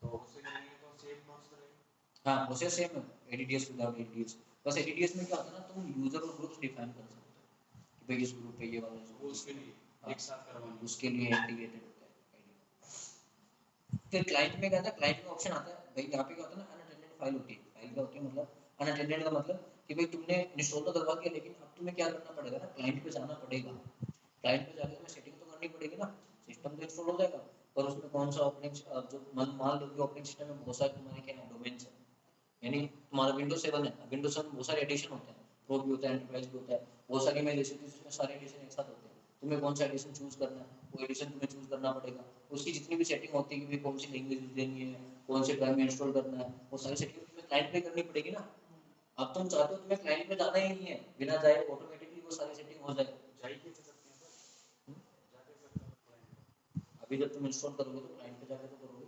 तो उससे करेंगे तो सेव नोट्स करेगा। हाँ प्रोसेस सेम है एडीडीएस विदाउट एडीडीएस, बस एडीडीएस में क्या होता है ना तुम यूजर और ग्रुप्स डिफाइन कर सकते हो कि भाई इस ग्रुप पे ये वाला वो उसके लिए हाँ, एक साथ करवाना। उसके लिए इंटीग्रेटेड होता है आईडी। फिर क्लाइंट में क्या आता है, क्लाइंट में ऑप्शन आता है भाई यहाँ पे क्या होता है ना अनअटेंडेड फाइल होती है, फाइल क्या होती है मतलब अनअटेंडेड का मतलब कि भाई तुमने इंस्टॉल तो करवा दिया, लेकिन अब तुम्हें क्या करना पड़ेगा ना, क्लाइंट पे जाना पड़ेगा। क्लाइंट पे जाके तुम्हें सेटिंग तो करनी पड़ेगी ना। सिस्टम तो इंस्टॉल हो जाएगा, पर उसमें कौन सा ऑपरेटिंग जो मान लो कि ऑपरेटिंग सिस्टम में बहुत सारे तुम्हारे क्या है डोमेन्स है, यानी तुम्हारा विंडोज 7 है, विंडोज 7 में बहुत सारे एडिशन होते हैं, प्रो भी होता है, एंटरप्राइज भी होता है, बहुत सारी इमेज ऐसी होती है जिसमें सारे एडिशन एक साथ होते हैं। तुम्हें कौन सा एडिशन चूज करना है, वो एडिशन तुम्हें चूज करना पड़ेगा। उसकी जितनी भी सेटिंग होती है कि भाई कौन सी लैंग्वेज देनी है, कौन से टाइम में इंस्टॉल करना है, वो सारी सेटिंग तुम्हें क्लाइंट पे करनी पड़ेगी ना। अब तुम चाहते हो तुम्हें क्लाइंट पे जाना ही नहीं है, बिना जाए ऑटोमेटिकली वो सारी सेटिंग हो जाए। जाई कैसे सकते हैं सर? जा कैसे सकते हैं क्लाइंट? अभी जब तुम इंस्टॉल करोगे तो क्लाइंट पे जाकर तो करोगे।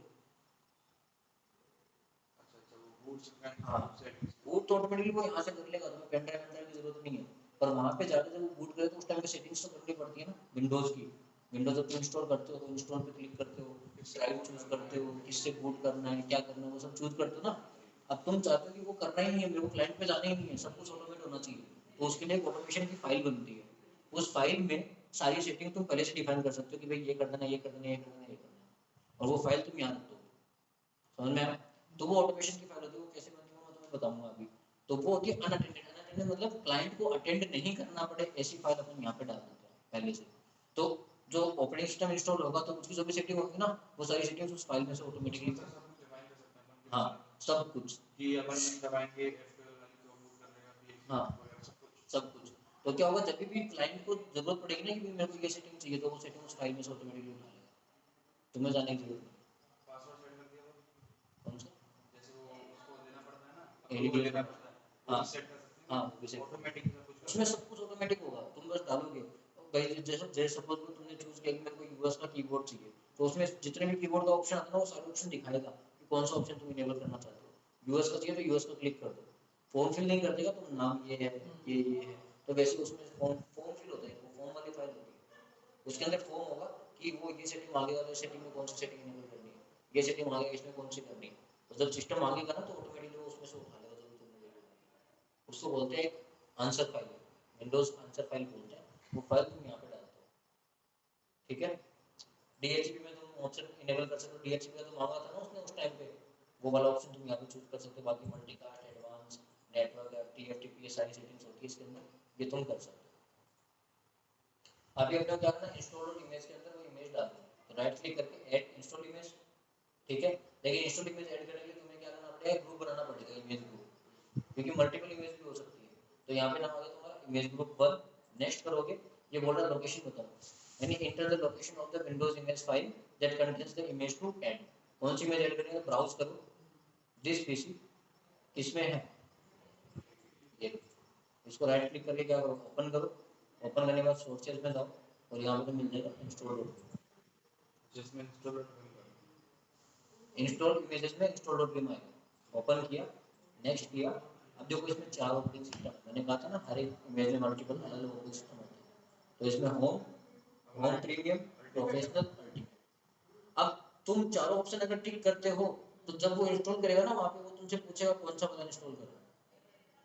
अच्छा अच्छा, वो बूट से क्लाइंट हाँ, सेटिंग्स बूट तो ऑटोमेटिकली वो यहाँ से कर लेगा, तुम्हें पेन ड्राइव की जरूरत नहीं है। पर वहाँ पे जाकर जब वो बूट करे तो उस टाइम पे सेटिंग्स तो करनी पड़ती है ना विंडोज की। विंडोज जब तुम इंस्टॉल करते हो तो इंस्टॉल पे क्लिक करते हो, ड्राइव चूज करते हो, किससे बूट करना है, क्या करना है, वो सब चूज करते हो ना। अब तुम चाहते हो कि वो करना ही नहीं है, मेरे को क्लाइंट पे जाना ही नहीं है, सब कुछ ऑटोमेट होना चाहिए। तो उसके लिए एक ऑटोमेशन की फाइल बनती है। उस फाइल में सारी सेटिंग तुम पहले से डिफाइन कर सकते हो कि भाई ये कर देना, ये कर देना, ये कर देना, ये कर देना, और वो फाइल तुम यहाँ रख दो। समझ में आया? तो वो ऑटोमेशन की फाइल होती है, वो कैसे बनती है मैं तुम्हें बताऊंगा अभी। तो वो होती है अनअटेंडेड। अनअटेंडेड मतलब क्लाइंट को अटेंड नहीं करना पड़े, ऐसी फाइल अपन यहाँ पे डाल देते हैं पहले से। तो जो ऑपरेटिंग सिस्टम इंस्टॉल होगा तो उसकी जो भी सेटिंग होगी ना, वो सारी सेटिंग्स उस फाइल में से ऑटोमेटिकली। सर सब कुछ डिफाइन कर सकते हैं अपन हाँ, कि सब कुछ। कि अपन दबाएंगे F12 वाली तो बूट कर लेगा, PXE हाँ, वगैरह सब कुछ। सब कुछ। तो क्या होगा, जब भी क्लाइंट को जरूरत पड़ेगी ना कि भाई मेरे को ये सेटिंग चाहिए, तो वो सेटिंग उस फाइल में से ऑटोमेटिकली उठा लेगा, तुम्हें जाने की जरूरत नहीं। पासवर्ड सेट कर दिया तो कौन सा? जैसे वो उसको देना पड़ता है ना, एडीडीएल अप्रूवल लेना का। पड़ता है, वो हाँ भी सेट कर सकते हाँ, हैं वो भी सेट ऑटोमेटिक सब कुछ उसमें कर सब कुछ ऑटोमेटिक होगा, तुम बस डालोगे। भाई जैसे जैसे सपोज को तुमने चूज किया कि मेरे को यूएस का कीबोर्ड चाहिए, तो उसमें जितने भी कीबोर्ड का ऑप्शन आता है ना, वो सारे ऑप्शन दिखाएगा कि कौन सा ऑप्शन तुम इनेबल करना चाहते हो। यूएस का चाहिए तो यूएस का क्लिक कर दो। फॉर्म फिल नहीं कर देगा तुम, नाम ये है, ये है, तो वैसे उसमें फॉर्म फॉर्म फिल होता है, वो फॉर्म वाली फाइल होती है। उसके अंदर फॉर्म होगा कि वो ये सेटिंग मांगेगा, तो सेटिंग में कौन सी सेटिंग इनेबल करनी है, ये सेटिंग मांगेगा इसमें कौन सी करनी है। तो जब सिस्टम मांगेगा ना, तो ऑटोमेटिकली वो उसमें से उठा लेगा जो भी तुमने देखा है। उसको बोलते हैं answer file, Windows answer file बोलते हैं। वो फाइल तुम यहाँ पे डालते हो, ठीक है। डीएचसीपी में तुम ऑप्शन इनेबल कर सकते हो, डीएचसीपी का तो मांगा था ना उसने उस टाइम पे, वो वाला ऑप्शन तुम यहाँ पे चूज कर सकते हो। बाकी मल्टीकास्ट, एडवांस, नेटवर्क, एफटीपी, ये सारी सेटिंग्स होती है इसके अंदर, ये तुम कर सकते हो। अभी अपने क्या करना, इंस्टॉल इमेज के अंदर वो इमेज डालनी है, तो राइट क्लिक करके ऐड इंस्टॉल इमेज, ठीक है। लेकिन इंस्टॉल इमेज ऐड करने के लिए तुम्हें क्या करना पड़ेगा, ग्रुप बनाना पड़ेगा, इमेज ग्रुप, क्योंकि मल्टीपल इमेज भी हो सकती है। तो यहाँ पे नाम आ गया तुम्हारा इमेज ग्रुप 1। नेक्स्ट करोगे, ये बोल रहा है लोकेशन बताओ, यानी enter the location of the Windows image file that contains the image to add. कौन सी इमेज ऐड करनी है, ब्राउज करो दिस पीसी, किसमें है ये। इसको राइट क्लिक करके क्या करो, ओपन करो। ओपन करने के बाद सोर्सेज में जाओ, और यहाँ पे तो मिल जाएगा इंस्टॉल। जिसमें इंस्टॉलर इंस्टॉल इमेजेस में इंस्टॉल डॉट विम आएगा, ओपन किया, नेक्स्ट किया। अब देखो इसमें 4 ऑपरेटिंग सिस्टम, मैंने कहा था ना हर एक इमेज में मल्टीपल अलग अलग ऑपरेटिंग सिस्टम होते हैं। तो इसमें home, home premium, professional, ultimate. अब तुम चारों ऑप्शन अगर टिक करते हो, तो जब वो इंस्टॉल करेगा ना, वहाँ पे वो तुमसे पूछेगा कौन सा वाला इंस्टॉल करना है,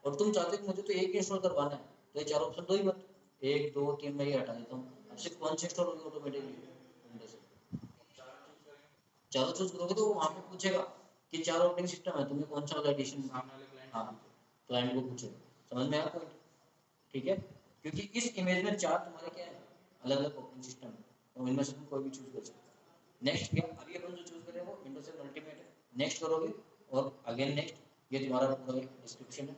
और तुम चाहते हो कि मुझे तो एक ही इंस्टॉल करवाना है, तो ये चार ऑप्शन दो ही मत, 1 2 3 मैं ये हटा देता हूँ। अब सिर्फ कौन सी इंस्टॉल होगी ऑटोमेटिकली, चारों चूज करोगे तो वो वहाँ पे पूछेगा कि 4 ऑपरेटिंग सिस्टम है, तुम्हें कौन सा वाला एडिशन। सामने वाले क्लाइंट हाँ, क्लाइंट को पूछेगा। समझ में आया पॉइंट, ठीक है। क्योंकि इस इमेज में 4 तुम्हारे क्या है, अलग अलग ऑपरेटिंग सिस्टम है, तो इनमें से तुम कोई भी चूज कर सकते हो। नेक्स्ट किया, अभी अपन जो चूज करें वो विंडोज 7 अल्टीमेट है। नेक्स्ट करोगे और अगेन नेक्स्ट, ये तुम्हारा पूरा डिस्क्रिप्शन है,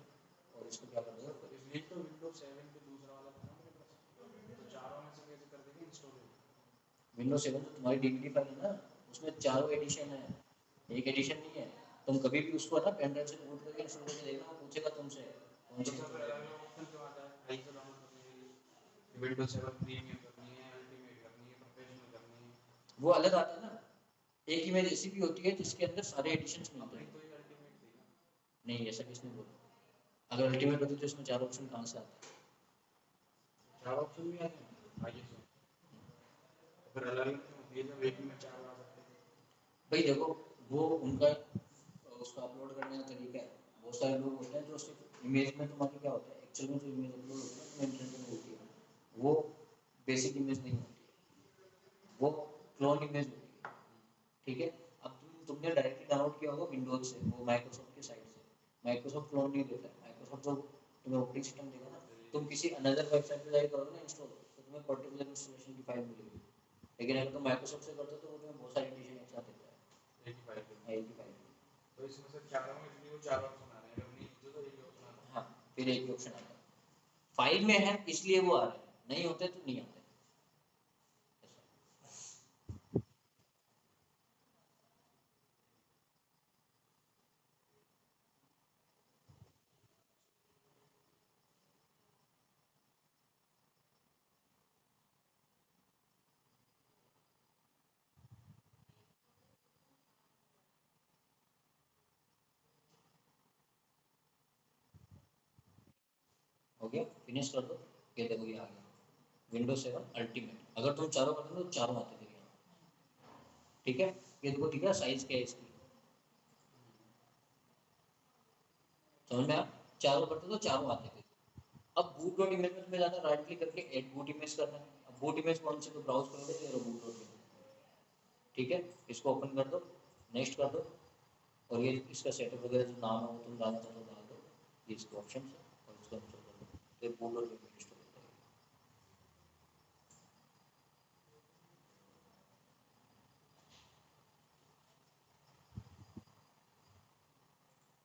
और इसको क्या कर दोगे, इसलिए तो विंडोज 7 पे दूसरा वाला था ना मेरे पास, तो चारों में से कैसे कर देंगे इंस्टॉल। विंडोज 7 जो तुम्हारी डीवीडी फाइल है ना, उसमें चारों एडिशन है, एक एडिशन नहीं है। तुम कभी भी उसको ना पेन ड्राइव से बूट करके इंस्टॉल करके देखना, वो पूछेगा तुमसे कौन सी तो इंस्टॉल फिर अलग करनी अलग ऑप्शन क्यों आता है, फाइल से डाउनलोड करने के लिए विंडोज 7 प्रीमियम करनी है, अल्टीमेट करनी है, प्रोफेशनल करनी है। है। वो अलग आता है ना, एक इमेज ऐसी भी होती है जिसके अंदर सारे एडिशंस मिलते अपनी हैं। तो एक अल्टीमेट थी ना। नहीं, ऐसा किसने बोला, अगर अल्टीमेट होती तो इसमें 4 ऑप्शन कहाँ से आते। चार ऑप्शन भी आते हैं आगे से, तो फिर अलग अलग क्यों होती है जब एक ही में चार आ सकते हैं। भाई देखो, वो उनका उसको अपलोड करने का तरीका है। बहुत सारे लोग होते हैं जो सिर्फ इमेज में, तुम्हारी क्या होता है एक्चुअल में जो इमेज अपलोड होती है तुम्हें इंटरनेट में होती है, वो बेसिक इमेज नहीं होती है, वो क्लोन इमेज होती है, ठीक है। अब तुमने डायरेक्टली डाउनलोड किया होगा विंडोज से, वो माइक्रोसॉफ्ट की साइट से। माइक्रोसॉफ्ट क्लोन नहीं देता है, माइक्रोसॉफ्ट जो तुम्हें ऑपरेटिंग सिस्टम देगा ना, तुम किसी अनदर वेबसाइट पे जाके करोगे ना इंस्टॉल, तो तुम्हें पर्टिकुलर इंस्टॉलेशन की फाइल मिलेगी, लेकिन अगर तुम माइक्रोसॉफ्ट से करते हो तो वो तुम्हें बहुत सारी एडिशन एक साथ देता है, एक ही फाइल पे। एक ही फाइल में। तो इसमें से चारों में इसलिए वो चार ऑप्शन आ रहे हैं, अगर नहीं होते तो एक ही ऑप्शन आता है। हाँ, फिर एक ही ऑप्शन आता है, फाइल में है इसलिए वो आ रहे हैं, नहीं होते तो नहीं आते। हो गया, फिनिश कर दो, ये देखो ये आ गया विंडोज 7 अल्टीमेट। अगर तुम चारों करते हो तो चारों आते थे यहाँ, ठीक है। ये देखो ठीक है, साइज क्या है इसकी, समझ में आया, चारों करते तो चारों आते थे। अब बूट डॉट इमेज में तुम्हें जाना, राइट क्लिक करके एड बूट इमेज करना है। अब बूट इमेज कौन से, तो ब्राउज करोगे तो ये बूट डॉट इमेज, ठीक है। इसको ओपन कर दो, नेक्स्ट कर दो, और ये इसका सेटअप वगैरह जो नाम है वो तुम डालना चाहते हो डाल दो, ये इसके ऑप्शन है, और इसको इंस्टॉल कर दो, तो ये बूट डॉट इमेज इंस्टॉल हो जाएगा।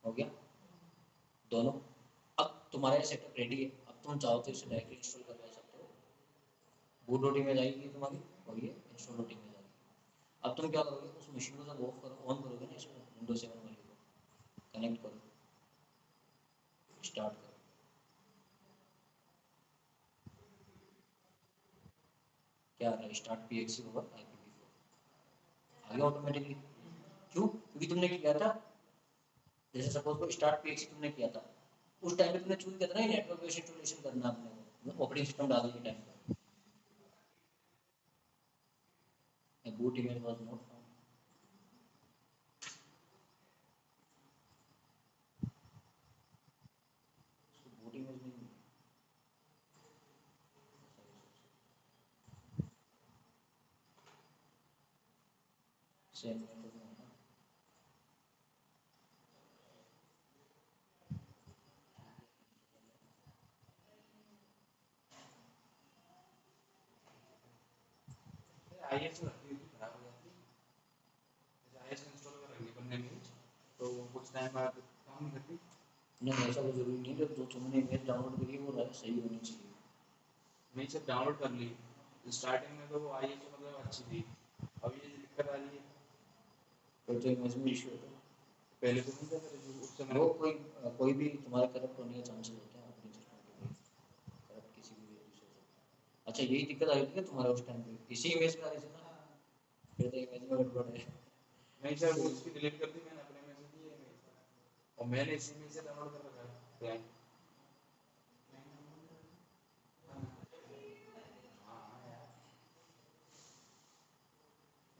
हो गया दोनों। अब तुम्हारा ये सेटअप रेडी है, अब तुम चाहो तो इसे डायरेक्टली इंस्टॉल करवा सकते हो। बूट डॉट इमेज आएगी तुम्हारी, और ये इंस्टॉल डॉट इमेज आएगी। अब तुम क्या करोगे, उस मशीन को जब ऑफ करो, ऑन करोगे ना इसको, विंडोज 7 वाली को कनेक्ट करो, स्टार्ट करो, क्या आ रहा है, स्टार्ट पी एक्सी होगा IPv4 आ गया ऑटोमेटिकली। क्यों, क्योंकि तुमने किया था, जैसे सपोज को स्टार्ट पी एक्सी तुमने किया था, उस टाइम पे तुमने चूज किया था ना नेटवर्क बेस्ड इंस्टॉलेशन करना अपने ऑपरेटिंग सिस्टम डालने के टाइम पे, boot image was not found, boot image नहीं मिली, सेम नेटवर्क में है ना। आईएस रखी हुई खराब हो जाती है, जैसे आईएस इंस्टॉल कर रही है बनने में, तो कुछ टाइम बाद काम नहीं करती। नहीं ऐसा कोई जरूरी नहीं है, जो तुमने इमेज डाउनलोड करी है वो सही होनी चाहिए। नहीं सर, डाउनलोड कर ली, स्टार्टिंग में तो वो आईएस मतलब अच्छी थी, अब ये दिक्कत आ रही है। फिर तो इमेज में इशू होता है, पहले तो नहीं था सर, उस समय वो कोई भी तुम्हारा करप्ट होने के चांसेस होते हैं अपने सिस्टम के लिए, करप्ट किसी भी वजह से हो सकता है। अच्छा यही दिक्कत आ रही थी तुम्हारे उस टाइम पे, इसी इमेज में आ रही थी ना, फिर तो इमेज में गड़बड़ है। नहीं सर, वो उसकी डिलीट कर दी मैंने अपने में से दी है इमेज, और मैंने इसी में से डाउनलोड कर रखा है क्लाइंट। हाँ यार,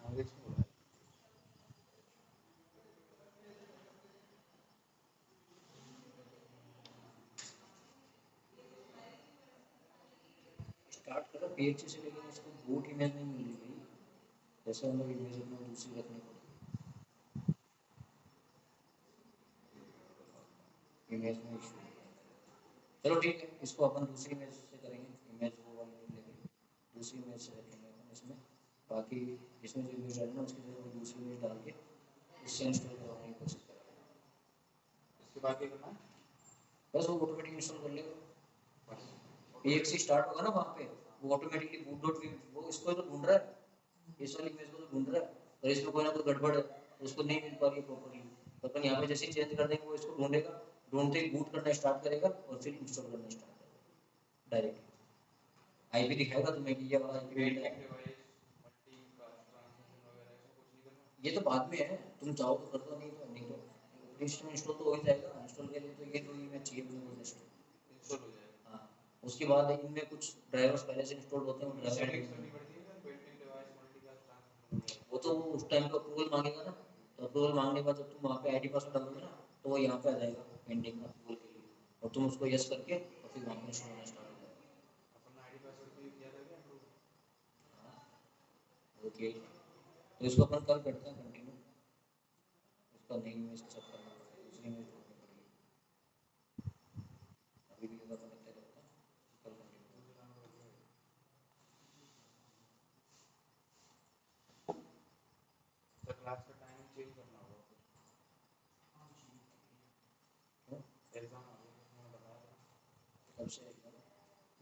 अंग्रेज में बोला है। स्टार्ट करो पीएचसी से, लेकिन इसको बूट इमेज नहीं मिल रही भाई, जैसे हम लोग इमेज अपनी दूसरी रखनी पड़ेगी, इमेज में इशू है। चलो ठीक है, इसको अपन दूसरी इमेज से करेंगे, इमेज वो वाली नहीं लेंगे, दूसरी इमेज से रखेंगे अपन इसमें। बाकी इसमें जो इमेज डालना उसकी जगह कोई दूसरी इमेज डाल के इससे इंस्टॉल करवाने की कोशिश करेंगे। इसके बाद क्या करना है? बस वो ऑटोमेटिक इंस्टॉल कर लेगा, बस पीएचसी स्टार्ट होगा ना वहाँ पे, वो ऑटोमेटिकली बूट डॉट वो इसको तो ढूंढ रहा है, इस वाली इमेज को तो ढूंढ रहा है, और इसमें कोई ना कोई गड़बड़ है, उसको नहीं मिल पा रही है प्रॉपर्ली, तो अपन यहाँ पे जैसे ही चेंज कर देंगे वो इसको ढूंढेगा, ढूंढते ही बूट करना स्टार्ट करेगा और फिर इंस्टॉल करना स्टार्ट करेगा डायरेक्ट। आईपी दिखाएगा तुम्हें कि ये वाला आईपी मिल पेंटिंग रहा है। डिवाइस, मल्टी ट्रांसमिशन वगैरह ऐसा कुछ नहीं करना। ये तो बाद में है, तुम चाहो तो कर दो, नहीं तो ऑपरेटिंग इंस्टॉल तो हो ही जाएगा, इंस्टॉल के लिए तो ये दो इमेज चाहिए मुझे जस्ट। इंस्टॉल हो जाएगा। हाँ, उसके बाद इनमें कुछ ड्राइवर्स पहले से इंस्टॉल होते हैं, ये सेटिंग्स ड्राइवर करनी पड़ती है ना, पेंटिंग डिवाइस, मल्टी ट्रांसमिशन वगैरह। वो तो उस टाइम पे अप्रूवल मांगेगा ना, तो अप्रूवल मांगने के बाद जब तुम वहाँ पे आईडी पासवर्ड डालोगे ना, तो वो यहाँ पे आ जाएगा पेंडिंग अप्रूवल के लिए, और तुम उसको यस करके और फिर वहाँ पे इंस्टॉल होना स्टार्ट हो जाएगा। अपन आईडी पासवर्ड भी किया था क्या अप्रूव? ओके, तो इसको अपन कल करते हैं कंटिन्यू, उसका नई इमेज सब करना पड़ेगा, दूसरी इमेज ढूंढनी पड़ेगी, अभी भी क्लास का टाइम चेंज करना होगा फिर। एग्जाम आ गया मैं बताया था। कब से एग्जाम?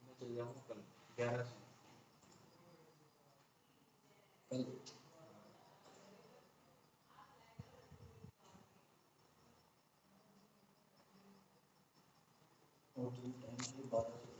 मैं चल जाऊँगा कल 11 से। कल और 2 टाइम से 12 से